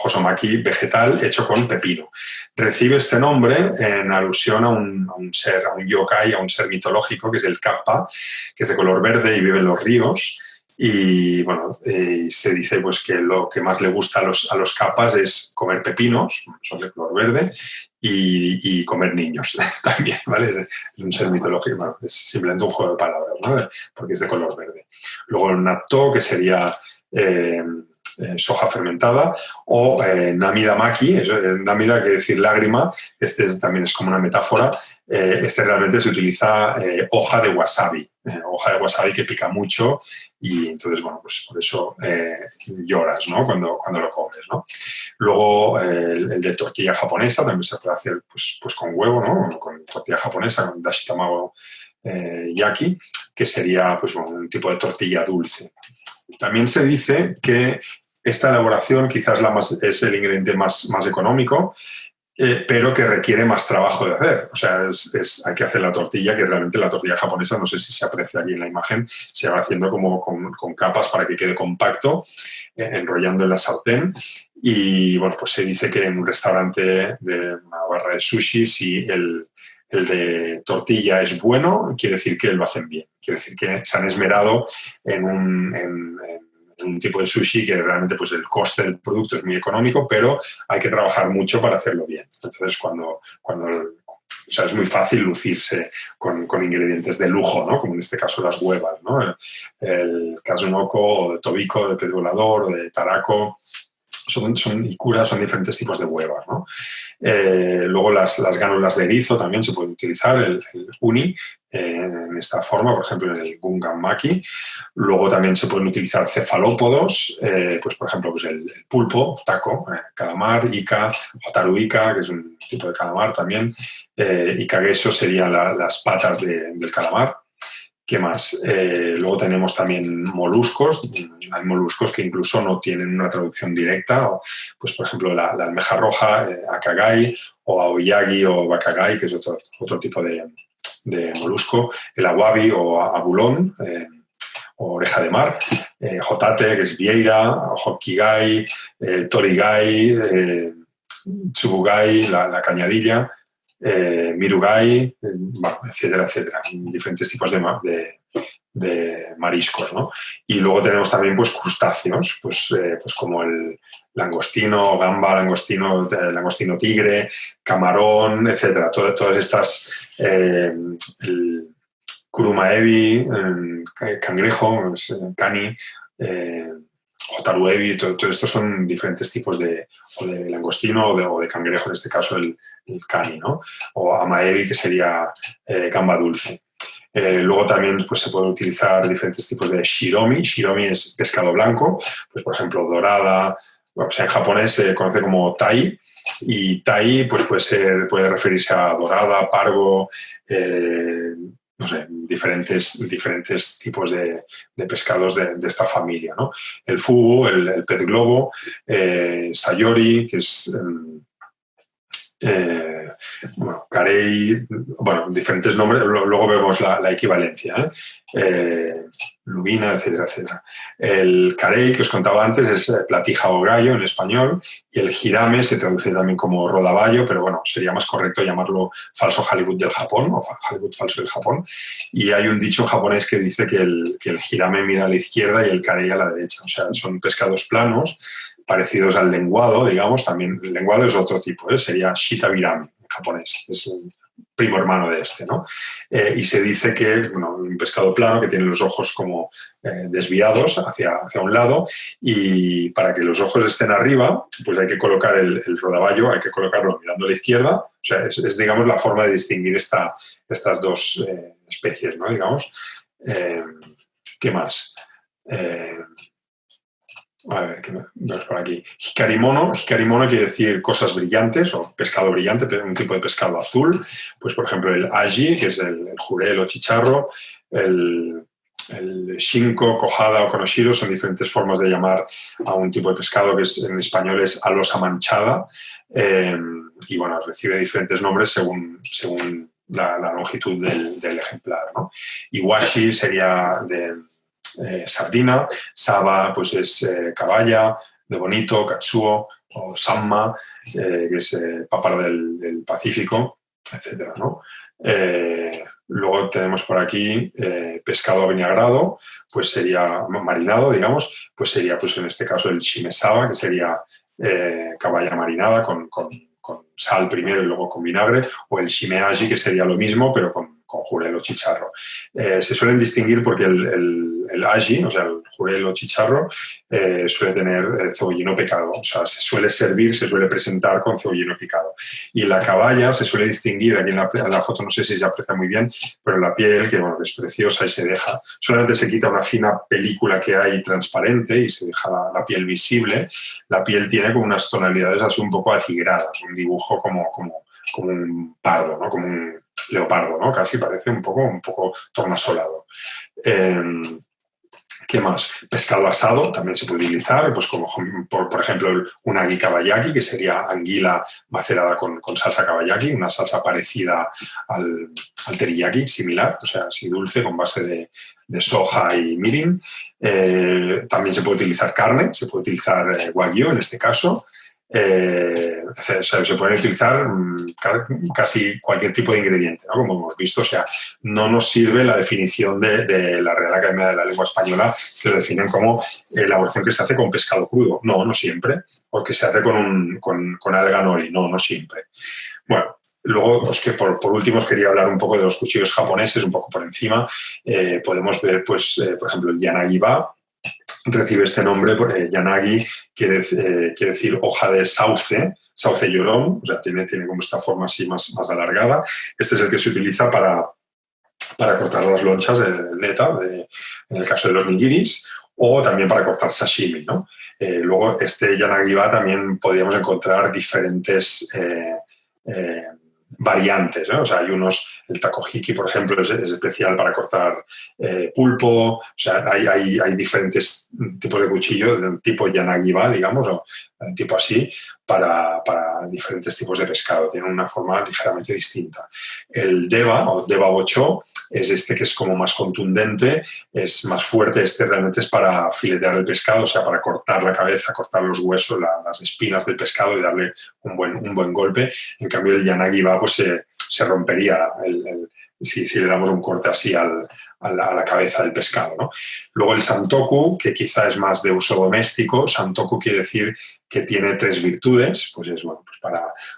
hosomaki vegetal hecho con pepino. Recibe este nombre en alusión a un ser, a un yokai, a un ser mitológico, que es el kappa, que es de color verde y vive en los ríos. Y bueno, se dice pues que lo que más le gusta a los kappas es comer pepinos, son de color verde, y comer niños también, ¿vale? Es un ser mitológico, bueno, es simplemente un juego de palabras, ¿no? Porque es de color verde. Luego el natto, que sería soja fermentada, o namida maki, namida quiere decir lágrima, también es como una metáfora. Realmente se utiliza hoja de wasabi que pica mucho, y entonces, bueno, pues por eso lloras, ¿no? Cuando lo comes, ¿no? Luego el de tortilla japonesa también se puede hacer pues con huevo, ¿no? Con tortilla japonesa, con dashi tamago yaki, que sería pues bueno, un tipo de tortilla dulce. También se dice que esta elaboración quizás es el ingrediente más económico, pero que requiere más trabajo de hacer. O sea, hay que hacer la tortilla, que realmente la tortilla japonesa, no sé si se aprecia aquí en la imagen, se va haciendo como con capas para que quede compacto, enrollando en la sartén. Y bueno, pues se dice que en un restaurante de una barra de sushi, si el de tortilla es bueno, quiere decir que lo hacen bien. Quiere decir que se han esmerado en un tipo de sushi que realmente pues el coste del producto es muy económico, pero hay que trabajar mucho para hacerlo bien. Entonces, o sea, es muy fácil lucirse con ingredientes de lujo, ¿no? Como en este caso las huevas, ¿no? El kazunoko, o de tobiko, de pez volador, o de tarako, ikura, son diferentes tipos de huevas, ¿no? Luego las gánulas de erizo también se pueden utilizar, el uni, en esta forma, por ejemplo, en el gungan maki. Luego también se pueden utilizar cefalópodos, pues por ejemplo, pues el pulpo, taco, calamar, ika, hotaru ika, que es un tipo de calamar también, y kageso serían las patas del calamar. ¿Qué más? Luego tenemos también moluscos. Hay moluscos que incluso no tienen una traducción directa. Pues, por ejemplo, la almeja roja, akagai, o aoyagi o bakagai, que es otro tipo de molusco. El awabi o abulón, o oreja de mar. Hotate, que es vieira, hokkigai, torigai, tsubugai, la cañadilla. Mirugai, bueno, etcétera, etcétera, diferentes tipos de mariscos, ¿no? Y luego tenemos también pues crustáceos, pues como el langostino, gamba, langostino tigre, camarón, etcétera. Todas estas, el kurumaebi, cangrejo, kani, hotaruebi, todo esto son diferentes tipos de langostino o de cangrejo, en este caso el kani, ¿no? O amaebi, que sería gamba dulce. Luego también pues, se pueden utilizar diferentes tipos de shiromi. Shiromi es pescado blanco, pues por ejemplo dorada, o sea, en japonés se conoce como tai, y tai pues puede referirse a dorada, pargo, no sé, diferentes tipos de pescados de esta familia, ¿no? El fugu, el pez globo, sayori, que es Bueno, carey, bueno, diferentes nombres, luego vemos la equivalencia, lubina, etcétera, etcétera. El carey, que os contaba antes, es platija o gallo en español, y el hirame se traduce también como rodaballo, pero bueno, sería más correcto llamarlo falso Hollywood del Japón, o Hollywood falso del Japón. Y hay un dicho japonés que dice que el hirame mira a la izquierda y el carey a la derecha, o sea, son pescados planos, parecidos al lenguado, digamos. También el lenguado es otro tipo, sería shitabirami en japonés, es el primo hermano de este, ¿no? Y se dice que, bueno, un pescado plano que tiene los ojos como desviados hacia un lado, y para que los ojos estén arriba, pues hay que colocar el rodaballo, hay que colocarlo mirando a la izquierda. O sea, es digamos, la forma de distinguir estas dos especies, ¿no? Digamos. ¿Qué más? A ver, ¿qué vemos por aquí? Hikarimono quiere decir cosas brillantes o pescado brillante, un tipo de pescado azul. Pues, por ejemplo, el aji, que es el jurel o chicharro, el shinko, kojada o konoshiro son diferentes formas de llamar a un tipo de pescado que en español es alosa manchada. Y bueno, recibe diferentes nombres según la longitud del ejemplar, ¿no? Iwashi sería de sardina, saba pues es caballa, de bonito, katsuo o samma, que es pápara del Pacífico, etcétera, ¿no? Luego tenemos por aquí pescado avinagrado, pues sería marinado, digamos, pues sería pues en este caso el shimesaba, que sería caballa marinada con sal primero y luego con vinagre, o el shimeaji, que sería lo mismo, pero con jurel o chicharro. Se suelen distinguir porque el aji, o sea, el jurel o chicharro, suele tener cebollino picado. O sea, se suele servir, se suele presentar con cebollino picado. Y la caballa se suele distinguir, aquí en la foto no sé si se aprecia muy bien, pero la piel, que bueno, es preciosa y se deja, solamente se quita una fina película que hay transparente y se deja la piel visible. La piel tiene como unas tonalidades así un poco atigradas, un dibujo como un pardo, ¿no? Como un leopardo, ¿no? Casi parece un poco tornasolado. ¿Qué más? Pescado asado también se puede utilizar, pues como por ejemplo un agi kabayaki, que sería anguila macerada con salsa kabayaki, una salsa parecida al teriyaki, similar, o sea, así dulce, con base de soja y mirin. También se puede utilizar carne, se puede utilizar wagyu en este caso. Se pueden utilizar casi cualquier tipo de ingrediente, ¿no? Como hemos visto, o sea, no nos sirve la definición de la Real Academia de la Lengua Española, que lo definen como elaboración que se hace con pescado crudo. No siempre. O que se hace con alga nori. No siempre. Bueno, luego, por último, os quería hablar un poco de los cuchillos japoneses, un poco por encima. Podemos ver, pues, por ejemplo, el yanagi-ba. Recibe este nombre, yanagi quiere decir hoja de sauce llorón, o sea, tiene como esta forma así más alargada. Este es el que se utiliza para cortar las lonchas de neta, en el caso de los nigiris, o también para cortar sashimi, ¿no? Luego, este yanagi-ba también podríamos encontrar diferentes variantes, ¿no? O sea, hay el takohiki, por ejemplo, es especial para cortar pulpo. O sea, hay diferentes tipos de cuchillo, de tipo yanagi-ba, digamos, o tipo así, para diferentes tipos de pescado. Tienen una forma ligeramente distinta. El deba, o deba bocho, es este que es como más contundente, es más fuerte. Este realmente es para filetear el pescado, o sea, para cortar la cabeza, cortar los huesos, las espinas del pescado y darle un buen golpe. En cambio, el yanagi-ba pues, se rompería si le damos un corte así a la cabeza del pescado, ¿no? Luego el santoku, que quizá es más de uso doméstico. Santoku quiere decir que tiene 3 virtudes, pues es bueno, pues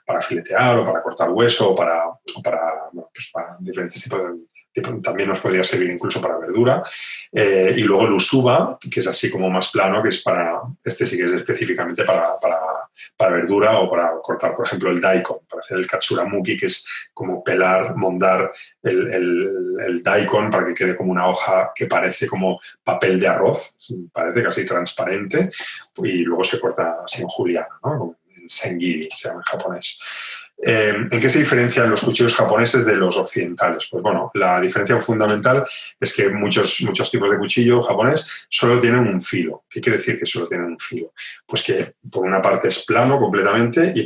para filetear o para cortar hueso o para diferentes tipos de... También nos podría servir incluso para verdura. Y luego el usuba, que es así como más plano, que es este sí que es específicamente para verdura o para cortar, por ejemplo, el daikon, para hacer el katsuramuki, que es como mondar el daikon para que quede como una hoja que parece como papel de arroz, parece casi transparente, y luego se corta así en juliana, ¿no? En sengiri, se llama en japonés. ¿En qué se diferencian los cuchillos japoneses de los occidentales? Pues bueno, la diferencia fundamental es que muchos tipos de cuchillo japonés solo tienen un filo. ¿Qué quiere decir que solo tienen un filo? Pues que por una parte es plano completamente y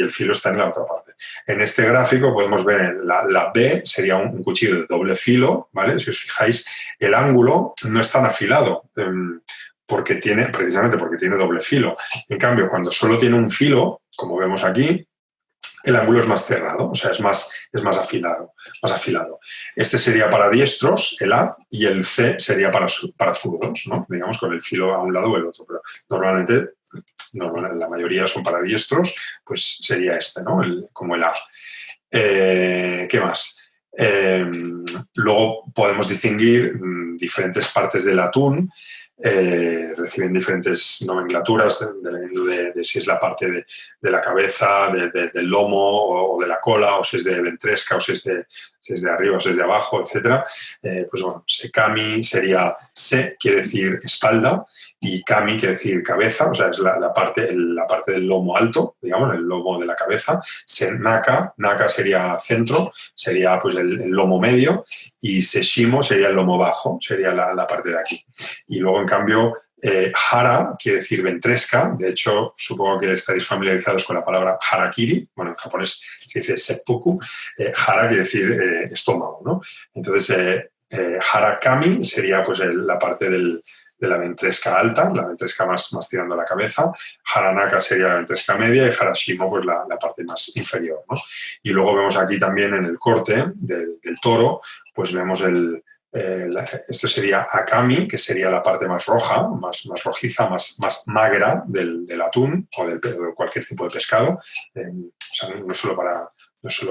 el filo está en la otra parte. En este gráfico podemos ver la B sería un cuchillo de doble filo, ¿vale? Si os fijáis, el ángulo no es tan afilado. Precisamente porque tiene doble filo. En cambio, cuando solo tiene un filo, como vemos aquí, el ángulo es más cerrado, o sea, es más afilado. Este sería para diestros, el A, y el C sería para zurdos, ¿no? Digamos, con el filo a un lado o el otro. Pero normalmente, la mayoría son para diestros, pues sería este, ¿no? Como el A. ¿Qué más? Luego podemos distinguir diferentes partes del atún. Reciben diferentes nomenclaturas dependiendo de si es la parte de la cabeza, del lomo o de la cola, o si es de ventresca, o si es de arriba o si es de abajo, etc. Pues bueno, sekami sería se, quiere decir espalda, y kami quiere decir cabeza, o sea, es la parte del lomo alto, digamos, el lomo de la cabeza. Naka sería centro, sería pues el lomo medio, y seshimo sería el lomo bajo, sería la parte de aquí. Y luego, en cambio, hara quiere decir ventresca. De hecho, supongo que estaréis familiarizados con la palabra harakiri. Bueno, en japonés se dice seppuku. Hara quiere decir estómago, ¿no? Entonces, harakami sería pues la parte de la ventresca alta, la ventresca más tirando a la cabeza. Haranaka sería la ventresca media y harashimo pues la parte más inferior, ¿no? Y luego vemos aquí también en el corte del toro, pues vemos esto sería akami, que sería la parte más roja, más rojiza, más magra del atún o de cualquier tipo de pescado. O sea, no solo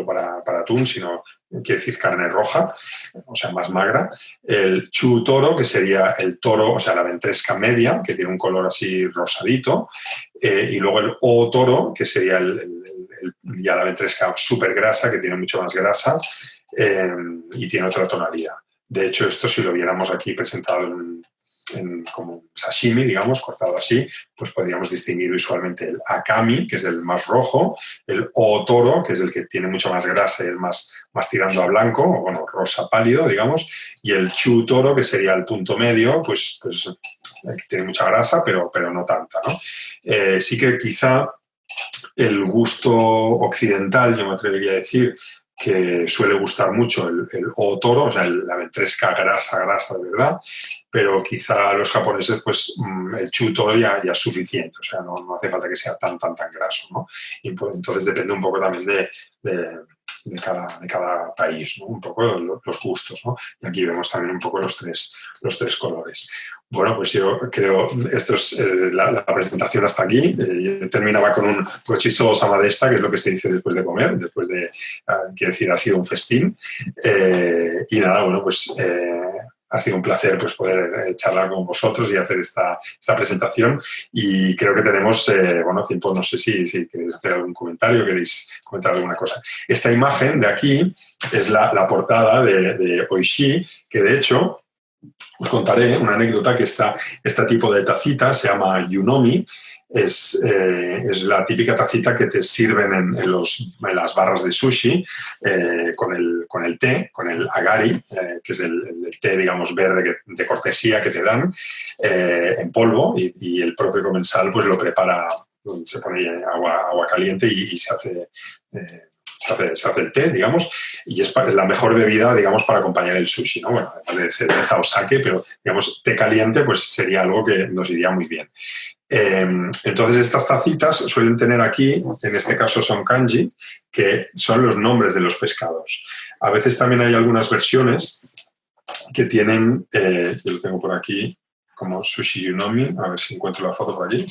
para atún, sino quiere decir carne roja, o sea, más magra. El chu toro, que sería el toro, o sea, la ventresca media, que tiene un color así rosadito. Y luego el o toro, que sería ya la ventresca súper grasa, que tiene mucho más grasa y tiene otra tonalidad. De hecho, esto si lo viéramos aquí presentado como un sashimi, digamos, cortado así, pues podríamos distinguir visualmente el akami, que es el más rojo, el otoro, que es el que tiene mucha más grasa y es más tirando a blanco, o bueno, rosa pálido, digamos, y el chu toro, que sería el punto medio, pues tiene mucha grasa, pero no tanta, ¿no? Sí que quizá el gusto occidental, yo me atrevería a decir, que suele gustar mucho el o-toro, o sea, la ventresca grasa de verdad, pero quizá a los japoneses pues el chu-toro ya es suficiente, o sea, no hace falta que sea tan graso, ¿no? Y pues, entonces depende un poco también de cada país, ¿no? Un poco los gustos, ¿no? Y aquí vemos también un poco los tres colores. Bueno, pues yo creo, esto es la presentación hasta aquí. Yo terminaba con un gochiso samadesta, que es lo que se dice después de comer, quiere decir, ha sido un festín. Y nada, bueno, pues ha sido un placer pues, poder charlar con vosotros y hacer esta presentación. Y creo que tenemos, tiempo, no sé si queréis hacer algún comentario, queréis comentar alguna cosa. Esta imagen de aquí es la portada de Oishi, que de hecho os contaré una anécdota, que este tipo de tacita se llama Yunomi. Es la típica tacita que te sirven en las barras de sushi con el té, con el agari, que es el té, digamos, verde de cortesía que te dan en polvo, y el propio comensal pues lo prepara, se pone agua caliente y se hace el té, digamos, y es la mejor bebida, digamos, para acompañar el sushi, ¿no? Bueno, además de cerveza o sake, pero, digamos, té caliente, pues sería algo que nos iría muy bien. Entonces, estas tacitas suelen tener aquí, en este caso son kanji, que son los nombres de los pescados. A veces también hay algunas versiones que tienen, yo lo tengo por aquí, como sushi yunomi, a ver si encuentro la foto por allí.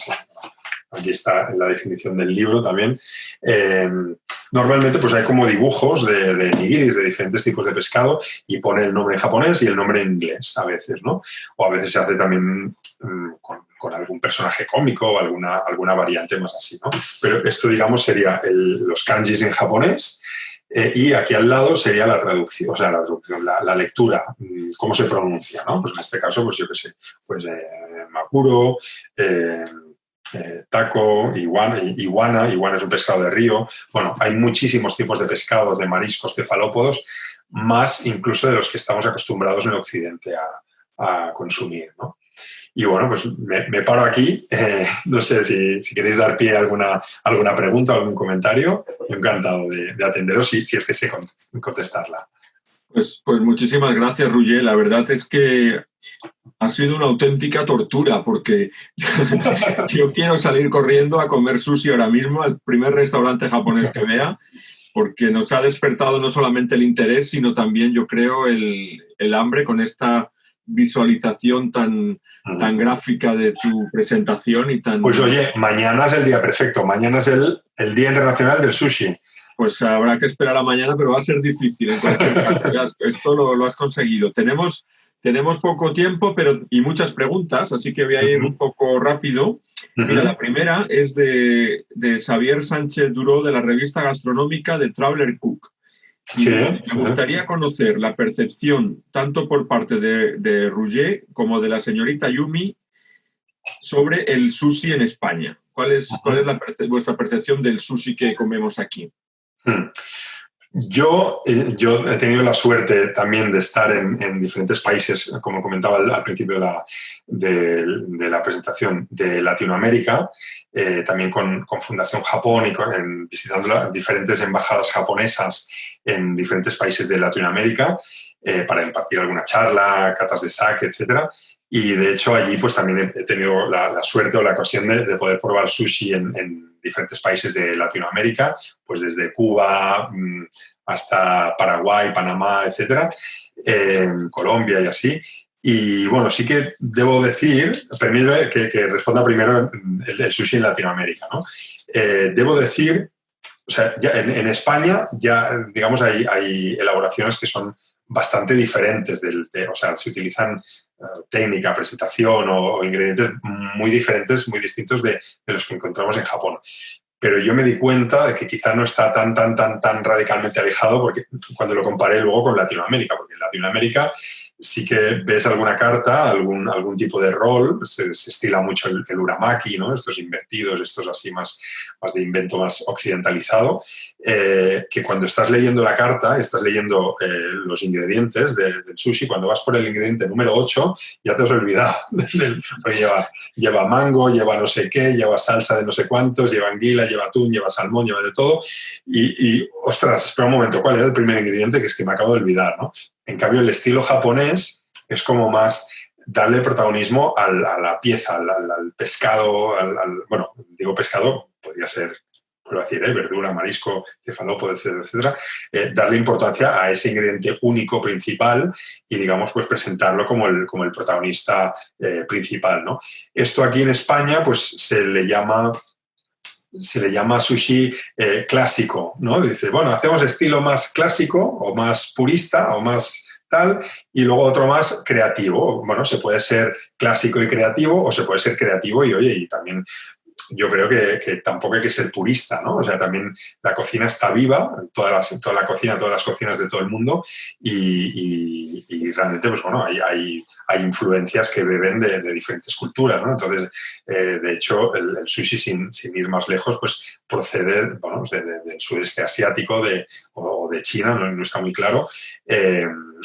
Aquí está la definición del libro también. Normalmente pues hay como dibujos de nigiris, de diferentes tipos de pescado, y pone el nombre en japonés y el nombre en inglés a veces, ¿no? O a veces se hace también con algún personaje cómico o alguna variante más así, ¿no? Pero esto, digamos, sería los kanjis en japonés, y aquí al lado sería la traducción, o sea, la lectura, cómo se pronuncia, ¿no? Pues en este caso, pues yo qué sé, pues Makuro, taco, iguana es un pescado de río. Bueno, hay muchísimos tipos de pescados, de mariscos, cefalópodos, más incluso de los que estamos acostumbrados en Occidente a consumir, ¿no? Y bueno, pues me paro aquí. No sé si queréis dar pie a alguna pregunta, algún comentario. Yo encantado de atenderos si es que sé contestarla. Pues muchísimas gracias, Roger. La verdad es que ha sido una auténtica tortura porque yo quiero salir corriendo a comer sushi ahora mismo al primer restaurante japonés que vea, porque nos ha despertado no solamente el interés, sino también, yo creo, el hambre con esta visualización tan gráfica de tu presentación y tan... Pues oye, mañana es el día perfecto. Mañana es el Día Internacional del Sushi. Pues habrá que esperar a mañana, pero va a ser difícil en cualquier caso. Esto lo has conseguido. Tenemos poco tiempo y muchas preguntas, así que voy a ir un poco rápido. Mira, la primera es de Xavier Sánchez Duró, de la revista gastronómica de Traveler Cook. Sí, me gustaría conocer la percepción, tanto por parte de Roger como de la señorita Yumi, sobre el sushi en España. ¿Cuál es vuestra percepción del sushi que comemos aquí? Yo he tenido la suerte también de estar en diferentes países, como comentaba al principio de la presentación, de Latinoamérica, también con Fundación Japón y visitando diferentes embajadas japonesas en diferentes países de Latinoamérica para impartir alguna charla, catas de sake, etcétera. Y de hecho allí pues también he tenido la suerte o la ocasión de poder probar sushi en diferentes países de Latinoamérica, pues desde Cuba hasta Paraguay, Panamá, etcétera, Colombia y así. Y bueno, sí que debo decir, permíteme que responda primero el sushi en Latinoamérica, ¿no? Debo decir, o sea, ya en España ya, digamos, hay elaboraciones que son bastante diferentes, o sea, se utilizan técnica, presentación o ingredientes muy diferentes, muy distintos de los que encontramos en Japón. Pero yo me di cuenta de que quizá no está tan radicalmente alejado, porque cuando lo comparé luego con Latinoamérica, porque en Latinoamérica sí que ves alguna carta, algún tipo de rol, se estila mucho el uramaki, ¿no? Estos invertidos, estos así más de invento más occidentalizado, que cuando estás leyendo la carta, estás leyendo los ingredientes del sushi, cuando vas por el ingrediente número 8, ya te has olvidado, porque lleva mango, lleva no sé qué, lleva salsa de no sé cuántos, lleva anguila, lleva atún, lleva salmón, lleva de todo, y ostras, espera un momento, ¿cuál era el primer ingrediente? Que es que me acabo de olvidar, ¿no? En cambio, el estilo japonés es como más darle protagonismo a la pieza, al pescado, bueno, digo pescado, podría ser, puedo decir, verdura, marisco, cefalópodo, etcétera, etcétera, darle importancia a ese ingrediente único principal y, digamos, pues presentarlo como el protagonista principal, ¿no? Esto aquí en España, pues se le llama sushi clásico, ¿no? Dice, bueno, hacemos estilo más clásico o más purista o más tal, y luego otro más creativo. Bueno, se puede ser clásico y creativo o se puede ser creativo y también yo creo que tampoco hay que ser purista, ¿no? O sea, también la cocina está viva, toda la cocina, todas las cocinas de todo el mundo y realmente, pues bueno, hay influencias que beben de diferentes culturas, ¿no? Entonces, de hecho, el sushi, sin ir más lejos, pues procede, bueno, del sudeste asiático o de China, no está muy claro,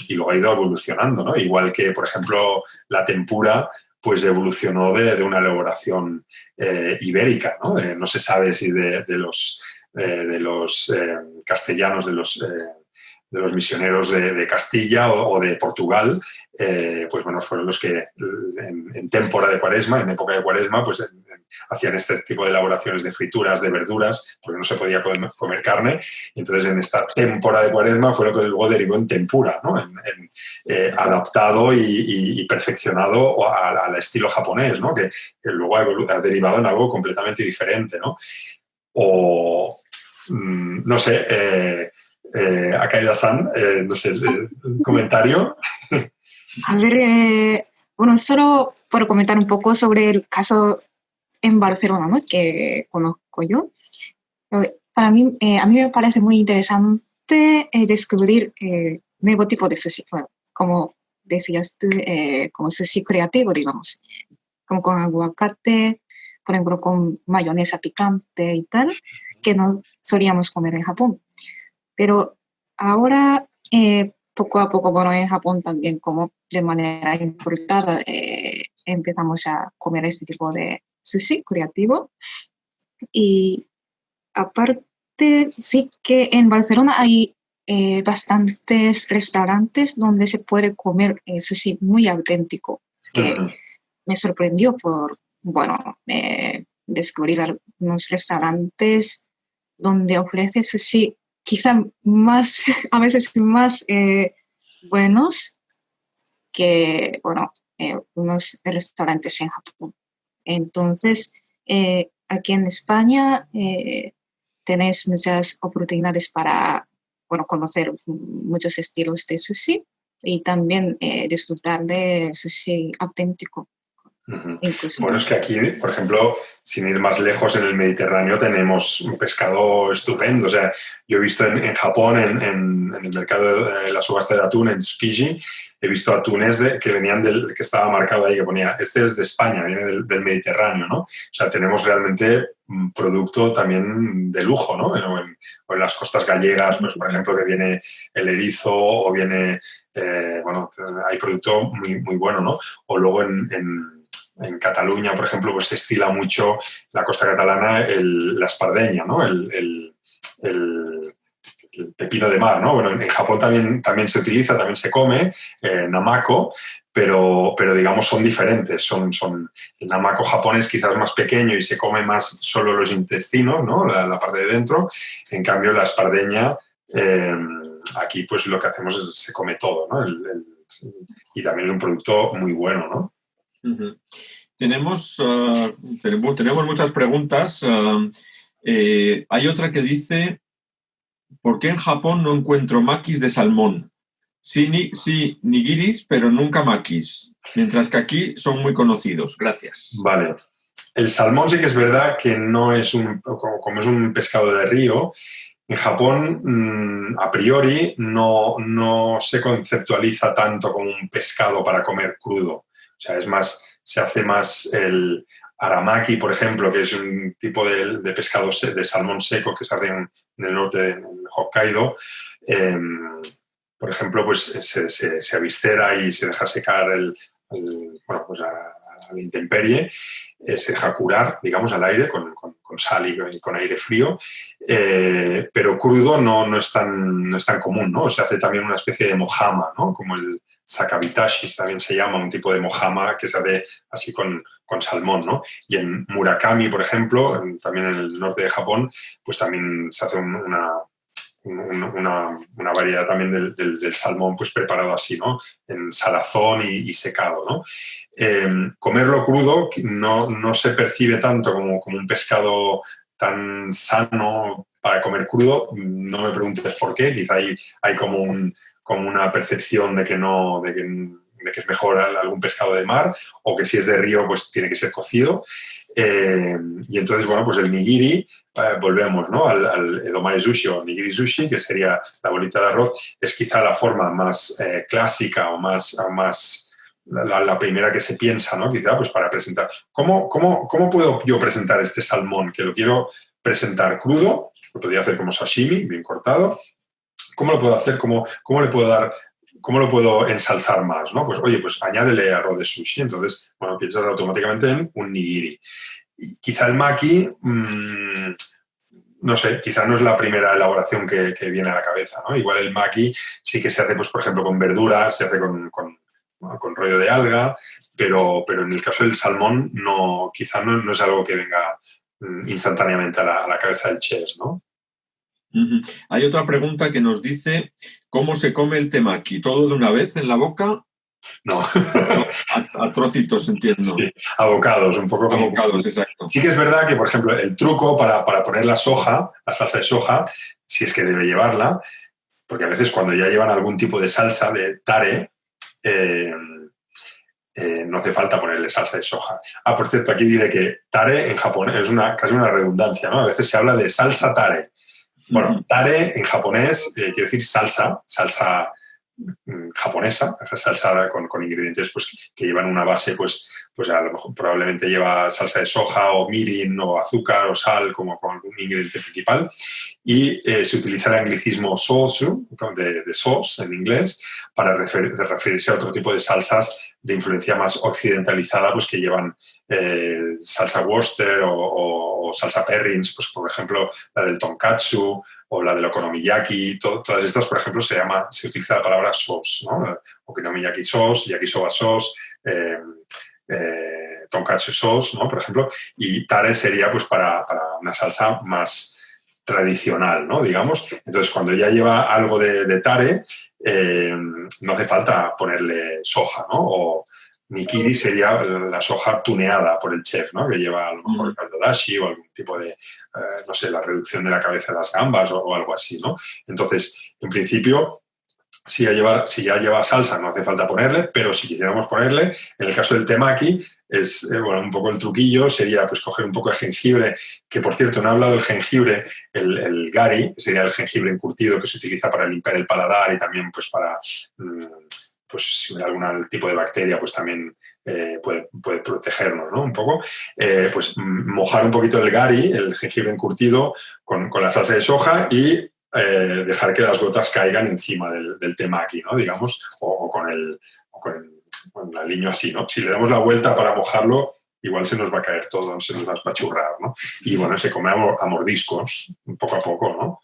y luego ha ido evolucionando, ¿no? Igual que, por ejemplo, la tempura, pues evolucionó de una elaboración ibérica, ¿no? No se sabe si de los castellanos, de los misioneros de Castilla o de Portugal, pues bueno, fueron los que en temporada de Cuaresma, en época de Cuaresma, pues hacían este tipo de elaboraciones de frituras, de verduras, porque no se podía comer carne. Y entonces, en esta temporada de Cuaresma fue lo que luego derivó en tempura, ¿no? Adaptado y perfeccionado al estilo japonés, ¿no? Que luego ha derivado en algo completamente diferente, ¿no? O, no sé, Akeda-san, no sé, un comentario. A ver, bueno, solo por comentar un poco sobre el caso en Barcelona, ¿no? Que conozco yo. Para mí, a mí me parece muy interesante descubrir nuevo tipo de sushi, bueno, como decías tú, como sushi creativo, digamos, como con aguacate, por ejemplo, con mayonesa picante y tal, que no solíamos comer en Japón. Pero ahora, poco a poco, bueno, en Japón también, como de manera importada, empezamos a comer este tipo de sushi creativo. Y aparte, sí que en Barcelona hay bastantes restaurantes donde se puede comer sushi muy auténtico. Es que me sorprendió por, bueno, descubrir algunos restaurantes donde ofrece sushi quizá más, a veces más buenos que, bueno, unos restaurantes en Japón. Entonces, aquí en España tenéis muchas oportunidades para, bueno, conocer muchos estilos de sushi y también disfrutar de sushi auténtico. Bueno, es que aquí, por ejemplo, sin ir más lejos, en el Mediterráneo tenemos un pescado estupendo. O sea, yo he visto en Japón, en el mercado de la subasta de atún, en Tsukiji, he visto atunes que venían que estaba marcado ahí, que ponía, este es de España, viene del Mediterráneo, ¿no? O sea, tenemos realmente un producto también de lujo, ¿no? O en las costas gallegas, pues, por ejemplo, que viene el erizo o viene, bueno, hay producto muy, muy bueno, ¿no? O luego en Cataluña, por ejemplo, pues se estila mucho la costa catalana la espardeña, ¿no? El pepino de mar, ¿no? Bueno, en Japón también se utiliza, también se come, namako, pero digamos son diferentes. El namako japonés quizás más pequeño y se come más solo los intestinos, ¿no? La parte de dentro. En cambio, la espardeña, aquí pues lo que hacemos es se come todo, ¿no? Y también es un producto muy bueno, ¿no? Tenemos muchas preguntas. Hay otra que dice, ¿por qué en Japón no encuentro makis de salmón? Sí, nigiris, pero nunca makis, mientras que aquí son muy conocidos. Gracias. Vale. El salmón sí que es verdad que no es como es un pescado de río. En Japón, a priori, no se conceptualiza tanto como un pescado para comer crudo. O sea, es más, se hace más el aramaki, por ejemplo, que es un tipo de pescado de salmón seco que se hace en el norte, en Hokkaido. Por ejemplo, pues se avistera y se deja secar bueno, pues a la intemperie, se deja curar, digamos, al aire con sal y con aire frío, pero crudo no es tan común, ¿no? Se hace también una especie de mojama, ¿no? Como el sakabitashi también se llama, un tipo de mojama que se hace así con salmón, ¿no? Y en Murakami, por ejemplo, también en el norte de Japón, pues también se hace una variedad también del salmón pues preparado así, ¿no? En salazón y secado, ¿no? Comerlo crudo no se percibe tanto como un pescado tan sano para comer crudo. No me preguntes por qué, quizá hay como una percepción de que es mejor algún pescado de mar, o que si es de río pues tiene que ser cocido. Y entonces, bueno, pues el nigiri, volvemos, ¿no? al edomae sushi o nigiri sushi, que sería la bolita de arroz, es quizá la forma más clásica o más la primera que se piensa, ¿no? Quizá pues para presentar. ¿Cómo puedo yo presentar este salmón? Que lo quiero presentar crudo, lo podría hacer como sashimi, bien cortado. ¿Cómo lo puedo hacer? ¿Cómo lo puedo ensalzar más, ¿no? Pues, oye, pues añádele arroz de sushi. Entonces, bueno, piensas automáticamente en un nigiri. Y quizá el maki, no sé, quizá no es la primera elaboración que viene a la cabeza, ¿no? Igual el maki sí que se hace, pues, por ejemplo, con verduras, se hace con rollo de alga, pero en el caso del salmón quizá no es algo que venga instantáneamente a la cabeza del chef, ¿no? Hay otra pregunta que nos dice, ¿cómo se come el temaki? ¿Todo de una vez en la boca? No. A trocitos, entiendo. Sí, a bocados, un poco como... bocados, exacto. Sí que es verdad que, por ejemplo, el truco para poner la salsa de soja, si es que debe llevarla, porque a veces cuando ya llevan algún tipo de salsa de tare, no hace falta ponerle salsa de soja. Por cierto, aquí diré que tare en japonés es casi una redundancia, ¿no? A veces se habla de salsa tare. Bueno, tare en japonés quiere decir salsa japonesa, salsa con ingredientes pues, que llevan una base, pues a lo mejor probablemente lleva salsa de soja o mirin o azúcar o sal como un ingrediente principal. Y se utiliza el anglicismo sosu, de sauce en inglés, para referirse a otro tipo de salsas de influencia más occidentalizada, pues que llevan salsa Worcester o salsa Perrins, pues por ejemplo la del tonkatsu o la del okonomiyaki. Todas estas, por ejemplo, se utiliza la palabra sauce, ¿no? Okonomiyaki sauce, yakisoba sauce, tonkatsu sauce, ¿no? Por ejemplo, y tare sería pues para una salsa más tradicional, ¿no? Digamos. Entonces, cuando ya lleva algo de tare, no hace falta ponerle soja, ¿no? O nigiri sería la soja tuneada por el chef, ¿no? Que lleva a lo mejor el caldo dashi o algún tipo de, no sé, la reducción de la cabeza de las gambas o algo así, ¿no? Entonces, en principio, si ya lleva salsa no hace falta ponerle, pero si quisiéramos ponerle, en el caso del temaki, bueno, un poco el truquillo sería pues coger un poco de jengibre, que por cierto no he hablado del jengibre, el gari, que sería el jengibre encurtido que se utiliza para limpiar el paladar y también pues para, pues si hay algún tipo de bacteria, pues también puede protegernos, ¿no? Un poco. Pues mojar un poquito el gari, el jengibre encurtido, con la salsa de soja y dejar que las gotas caigan encima del temaki, ¿no? Digamos, o con el aliño así, ¿no? Si le damos la vuelta para mojarlo, igual se nos va a caer todo, se nos va a espachurrar, ¿no? Y bueno, se come a mordiscos, poco a poco, ¿no?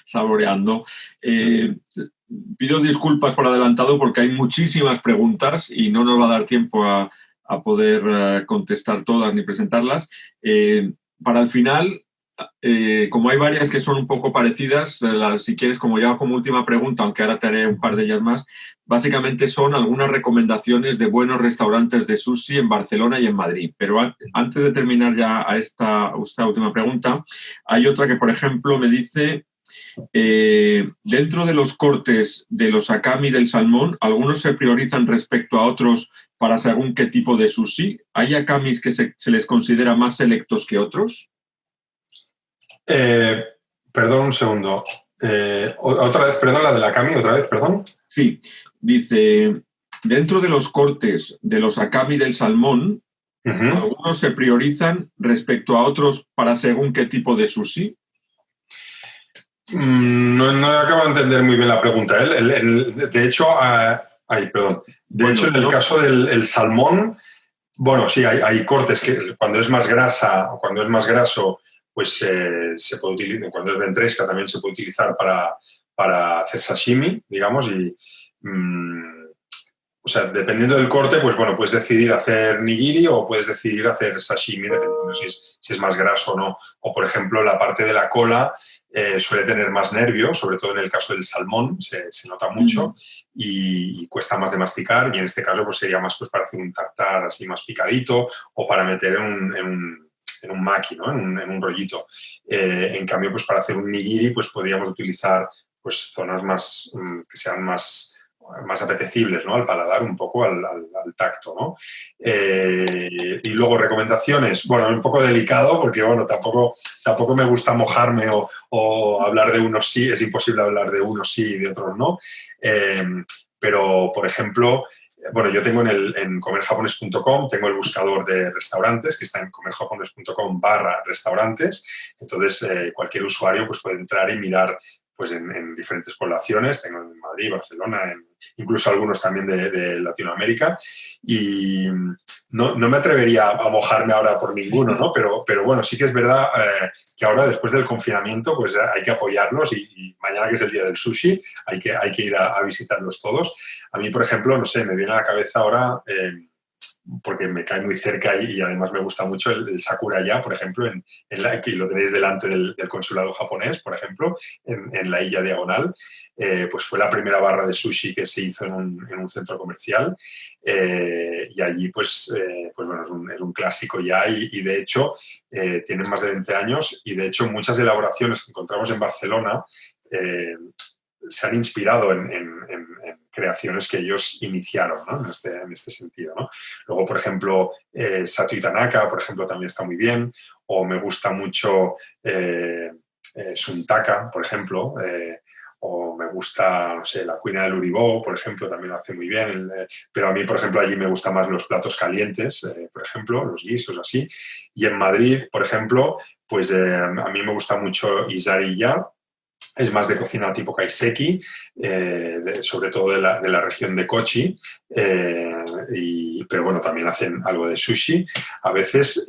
Saboreando. Pido disculpas por adelantado porque hay muchísimas preguntas y no nos va a dar tiempo a poder contestar todas ni presentarlas. Para el final, como hay varias que son un poco parecidas, si quieres, como ya como última pregunta, aunque ahora te haré un par de ellas más, básicamente son algunas recomendaciones de buenos restaurantes de sushi en Barcelona y en Madrid. Pero antes de terminar ya a esta última pregunta, hay otra que, por ejemplo, me dice, dentro de los cortes de los akami del salmón, algunos se priorizan respecto a otros para según qué tipo de sushi. ¿Hay akamis que se les considera más selectos que otros? Perdón un segundo. Otra vez, perdón, la de la akami, otra vez, perdón. Sí, dice, dentro de los cortes de los akami del salmón, algunos se priorizan respecto a otros para según qué tipo de sushi. No acabo de entender muy bien la pregunta. De hecho, en el caso del salmón, bueno, sí, hay cortes que cuando es más grasa o cuando es más graso, pues se puede utilizar, cuando es ventresca también se puede utilizar para hacer sashimi, digamos, y o sea, dependiendo del corte, pues bueno, puedes decidir hacer nigiri o puedes decidir hacer sashimi, dependiendo si es más graso o no. O, por ejemplo, la parte de la cola suele tener más nervio, sobre todo en el caso del salmón, se nota mucho y cuesta más de masticar, y en este caso pues sería más pues, para hacer un tartar así más picadito o para meter en un maki, ¿no? en un rollito. En cambio, pues para hacer un nigiri, pues podríamos utilizar pues zonas más que sean más apetecibles, ¿no? Al paladar, un poco al tacto, ¿no? Y luego recomendaciones, bueno, un poco delicado porque, bueno, tampoco me gusta mojarme o hablar de unos sí, es imposible hablar de unos sí y de otros no. Pero, por ejemplo, bueno, yo tengo en comerjapones.com, tengo el buscador de restaurantes que está en comerjapones.com/restaurantes. Entonces, cualquier usuario pues, puede entrar y mirar pues, en diferentes poblaciones. Tengo en Madrid, Barcelona, incluso algunos también de Latinoamérica. Y no me atrevería a mojarme ahora por ninguno, ¿no? Pero bueno, sí que es verdad que ahora, después del confinamiento, pues hay que apoyarlos y mañana, que es el día del sushi, hay que ir a visitarlos todos. A mí, por ejemplo, no sé, me viene a la cabeza ahora, porque me cae muy cerca y además me gusta mucho el Sakuraya, por ejemplo, que lo tenéis delante del consulado japonés, por ejemplo, en la Illa Diagonal. Pues fue la primera barra de sushi que se hizo en un centro comercial y allí pues bueno, es un clásico ya y de hecho tienen más de 20 años y de hecho muchas elaboraciones que encontramos en Barcelona se han inspirado en creaciones que ellos iniciaron, ¿no? en este sentido, ¿no? Luego, por ejemplo, Sato y Tanaka, por ejemplo, también está muy bien, o me gusta mucho Suntaka, por ejemplo, o me gusta, no sé, la cuina del Uribó, por ejemplo, también lo hace muy bien. Pero a mí, por ejemplo, allí me gustan más los platos calientes, por ejemplo, los guisos así. Y en Madrid, por ejemplo, pues a mí me gusta mucho Izariya. Es más de cocina tipo kaiseki, sobre todo de la región de Kochi, pero bueno, también hacen algo de sushi. A veces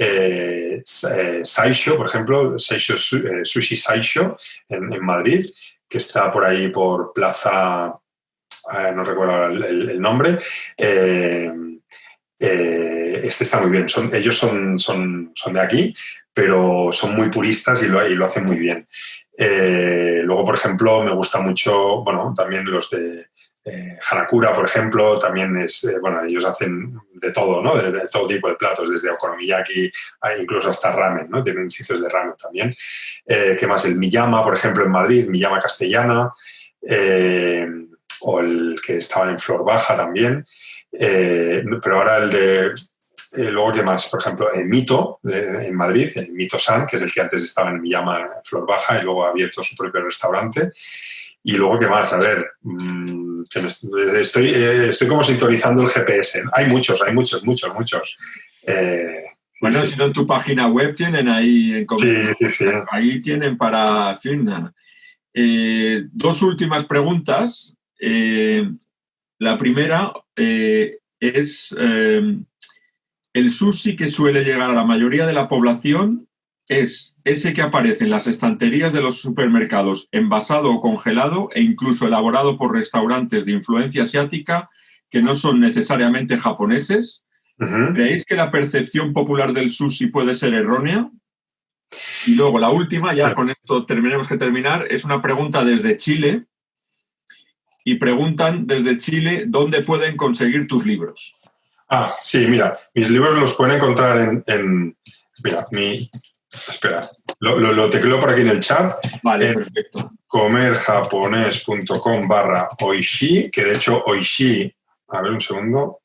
Saisho, por ejemplo, Sushi Saisho en Madrid, que está por ahí por Plaza, no recuerdo ahora el nombre. Este está muy bien. Ellos son de aquí, pero son muy puristas y lo hacen muy bien. Luego, por ejemplo, me gusta mucho, bueno, también los de Hanakura, por ejemplo, también bueno, ellos hacen de todo, ¿no? De todo tipo de platos, desde okonomiyaki incluso hasta ramen, ¿no? Tienen sitios de ramen también. ¿Qué más? El Miyama, por ejemplo, en Madrid, Miyama Castellana, o el que estaba en Flor Baja también. Pero ahora el de... luego, ¿qué más? Por ejemplo, Mito, en Madrid, Mito San, que es el que antes estaba en Miyama, en Flor Baja, y luego ha abierto su propio restaurante. Y luego, ¿qué más? A ver, estoy como sintonizando el GPS. Hay muchos. Bueno, si no, en tu página web tienen ahí... Sí. Ahí tienen para... En fin, dos últimas preguntas. La primera es... el sushi que suele llegar a la mayoría de la población es ese que aparece en las estanterías de los supermercados, envasado o congelado e incluso elaborado por restaurantes de influencia asiática que no son necesariamente japoneses. Uh-huh. ¿Creéis que la percepción popular del sushi puede ser errónea? Y luego la última, ya con esto tenemos que terminar, es una pregunta desde Chile. Y preguntan desde Chile dónde pueden conseguir tus libros. Ah, sí, mira, mis libros los pueden encontrar mira, espera, lo tecleo por aquí en el chat. Vale, perfecto. comerjapones.com/oishi, que de hecho oishi, a ver un segundo.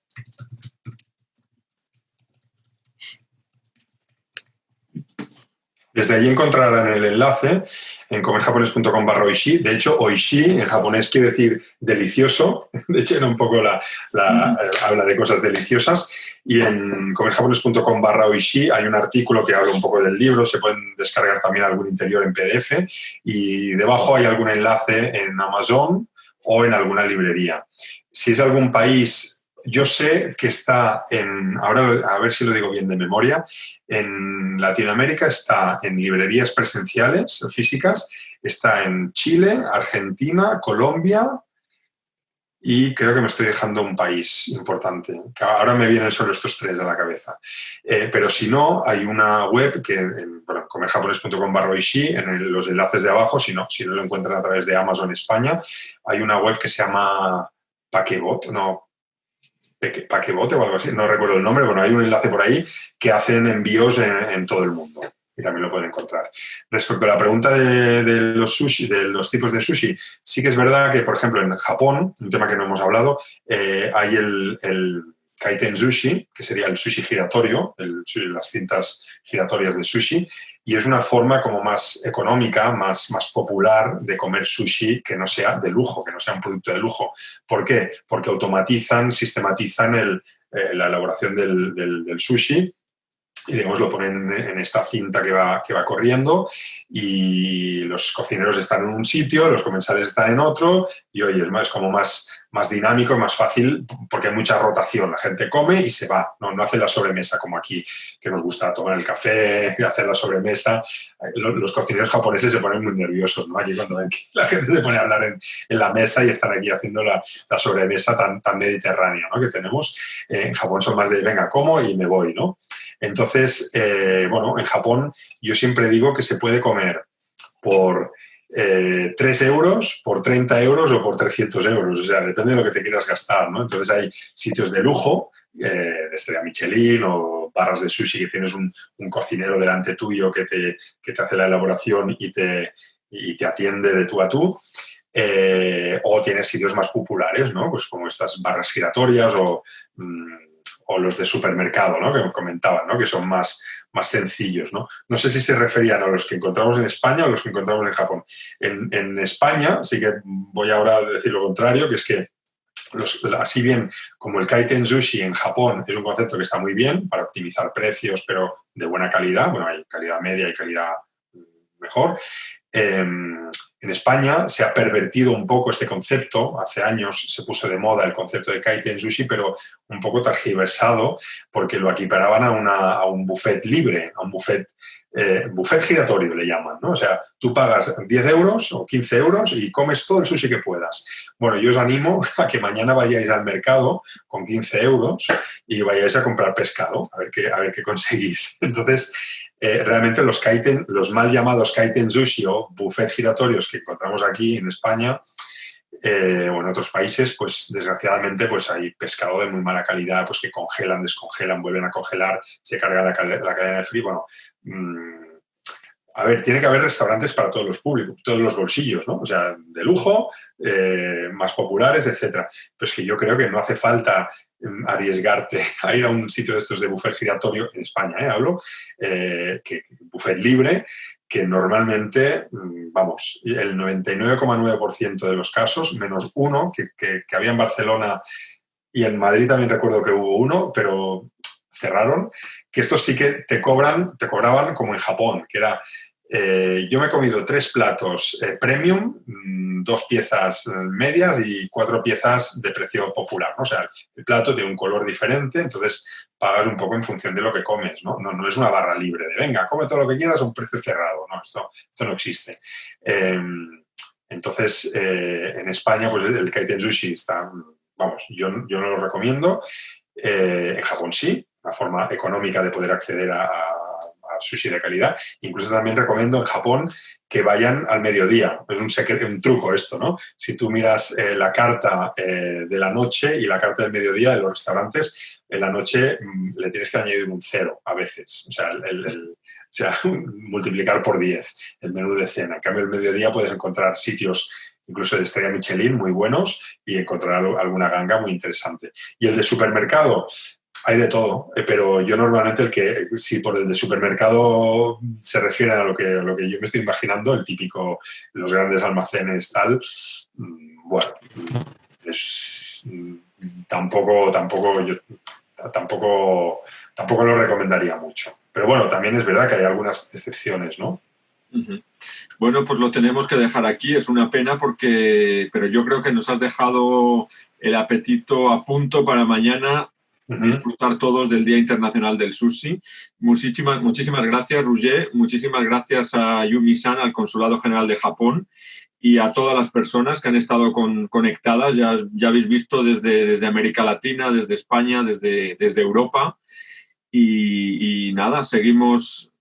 Desde allí encontrarán el enlace en comerjapones.com/oishi. De hecho, oishi en japonés quiere decir delicioso. De hecho, era un poco habla de cosas deliciosas. Y en comerjapones.com/oishi hay un artículo que habla un poco del libro. Se pueden descargar también algún interior en PDF. Y debajo hay algún enlace en Amazon o en alguna librería. Si es algún país... Yo sé que está ahora a ver si lo digo bien de memoria, en Latinoamérica está en librerías presenciales, físicas, está en Chile, Argentina, Colombia y creo que me estoy dejando un país importante. Ahora me vienen solo estos tres a la cabeza. Pero si no, hay una web que, comerjapones.com/oishi, en los enlaces de abajo, si no lo encuentran a través de Amazon España, hay una web que se llama Pakebot, Pakebote o algo así, no recuerdo el nombre, bueno, hay un enlace por ahí que hacen envíos en todo el mundo y también lo pueden encontrar. Respecto a la pregunta de los sushi, de los tipos de sushi, sí que es verdad que, por ejemplo, en Japón, un tema que no hemos hablado, hay el kaiten sushi, que sería el sushi giratorio, las cintas giratorias de sushi, y es una forma como más económica, más popular de comer sushi que no sea de lujo, que no sea un producto de lujo. ¿Por qué? Porque automatizan, sistematizan la elaboración del sushi y, digamos, lo ponen en esta cinta que va corriendo y los cocineros están en un sitio, los comensales están en otro y, oye, es como más dinámico, más fácil porque hay mucha rotación. La gente come y se va, no hace la sobremesa como aquí, que nos gusta tomar el café, hacer la sobremesa. Los cocineros japoneses se ponen muy nerviosos, ¿no? Allí cuando ven que la gente se pone a hablar en la mesa y están aquí haciendo la sobremesa tan mediterránea, ¿no?, que tenemos. En Japón son más de, venga, como y me voy, ¿no? Entonces, bueno, en Japón yo siempre digo que se puede comer por 3 euros, por 30 euros o por 300 euros. O sea, depende de lo que te quieras gastar, ¿no? Entonces hay sitios de lujo, de estrella Michelin o barras de sushi que tienes un cocinero delante tuyo que te hace la elaboración y te atiende de tú a tú. O tienes sitios más populares, ¿no? Pues como estas barras giratorias o los de supermercado, ¿no? Que comentaban, ¿no? Que son más sencillos, ¿no? No sé si se referían a los que encontramos en España o los que encontramos en Japón. En España sí que voy ahora a decir lo contrario, que es que así bien como el Kaiten Sushi en Japón es un concepto que está muy bien para optimizar precios, pero de buena calidad. Bueno, hay calidad media y calidad mejor. En España se ha pervertido un poco este concepto. Hace años se puso de moda el concepto de Kaiten Sushi, pero un poco tergiversado porque lo equiparaban a un buffet libre, a un buffet giratorio le llaman, ¿no? O sea, tú pagas 10 euros o 15 euros y comes todo el sushi que puedas. Bueno, yo os animo a que mañana vayáis al mercado con 15 euros y vayáis a comprar pescado, a ver qué conseguís. Entonces, realmente los mal llamados Kaiten Sushi o buffet giratorios que encontramos aquí en España o en otros países, pues desgraciadamente pues hay pescado de muy mala calidad, pues que congelan, descongelan, vuelven a congelar, se carga la cadena de frío. Bueno, a ver, tiene que haber restaurantes para todos los públicos, todos los bolsillos, ¿no? O sea, de lujo, más populares, etcétera. Pero es que yo creo que no hace falta arriesgarte a ir a un sitio de estos de buffet giratorio, en España, hablo, que buffet libre, que normalmente, vamos, el 99,9% de los casos, menos uno, que había en Barcelona y en Madrid también recuerdo que hubo uno, pero cerraron, que estos sí que te cobraban como en Japón, que era, yo me he comido 3 platos premium, 2 piezas medias y 4 piezas de precio popular, ¿no? O sea, el plato tiene un color diferente, entonces pagas un poco en función de lo que comes, ¿no? No es una barra libre de, venga, come todo lo que quieras a un precio cerrado, ¿no? Esto no existe. Entonces, en España, pues el Kaiten Sushi está, vamos, yo no lo recomiendo. En Japón sí, una forma económica de poder acceder a sushi de calidad. Incluso también recomiendo en Japón que vayan al mediodía. Es un truco esto, ¿no? Si tú miras la carta de la noche y la carta del mediodía de los restaurantes, en la noche le tienes que añadir un 0 a veces. O sea, multiplicar por 10 el menú de cena. En cambio, el mediodía puedes encontrar sitios incluso de estrella Michelin muy buenos y encontrar alguna ganga muy interesante. Y el de supermercado, hay de todo, pero yo normalmente si por el de supermercado se refiere a lo que yo me estoy imaginando, el típico, los grandes almacenes, tal, bueno, tampoco lo recomendaría mucho. Pero bueno, también es verdad que hay algunas excepciones, ¿no? Uh-huh. Bueno, pues lo tenemos que dejar aquí. Es una pena pero yo creo que nos has dejado el apetito a punto para mañana. Uh-huh. Disfrutar todos del Día Internacional del Sushi. Muchísimas gracias, Roger. Muchísimas gracias a Yumi-san, al Consulado General de Japón, y a todas las personas que han estado conectadas. Ya habéis visto desde América Latina, desde España, desde Europa. Y nada, seguimos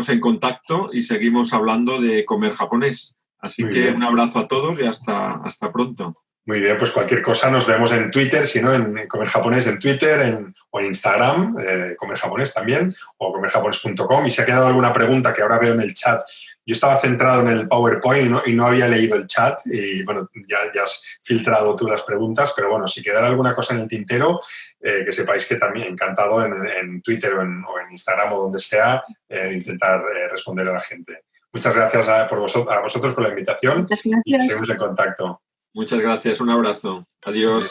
en contacto y seguimos hablando de comer japonés. Así muy que bien. Un abrazo a todos y hasta pronto. Muy bien, pues cualquier cosa nos vemos en Twitter, si no, en Comer Japonés en Twitter o en Instagram, Comer Japonés también, o comerjaponés.com. Y si ha quedado alguna pregunta que ahora veo en el chat, yo estaba centrado en el PowerPoint y no había leído el chat y, bueno, ya has filtrado tú las preguntas, pero bueno, si quedara alguna cosa en el tintero, que sepáis que también encantado en Twitter o en Instagram o donde sea, intentar responder a la gente. Muchas gracias a vosotros por la invitación y seguimos en contacto. Muchas gracias, un abrazo. Adiós.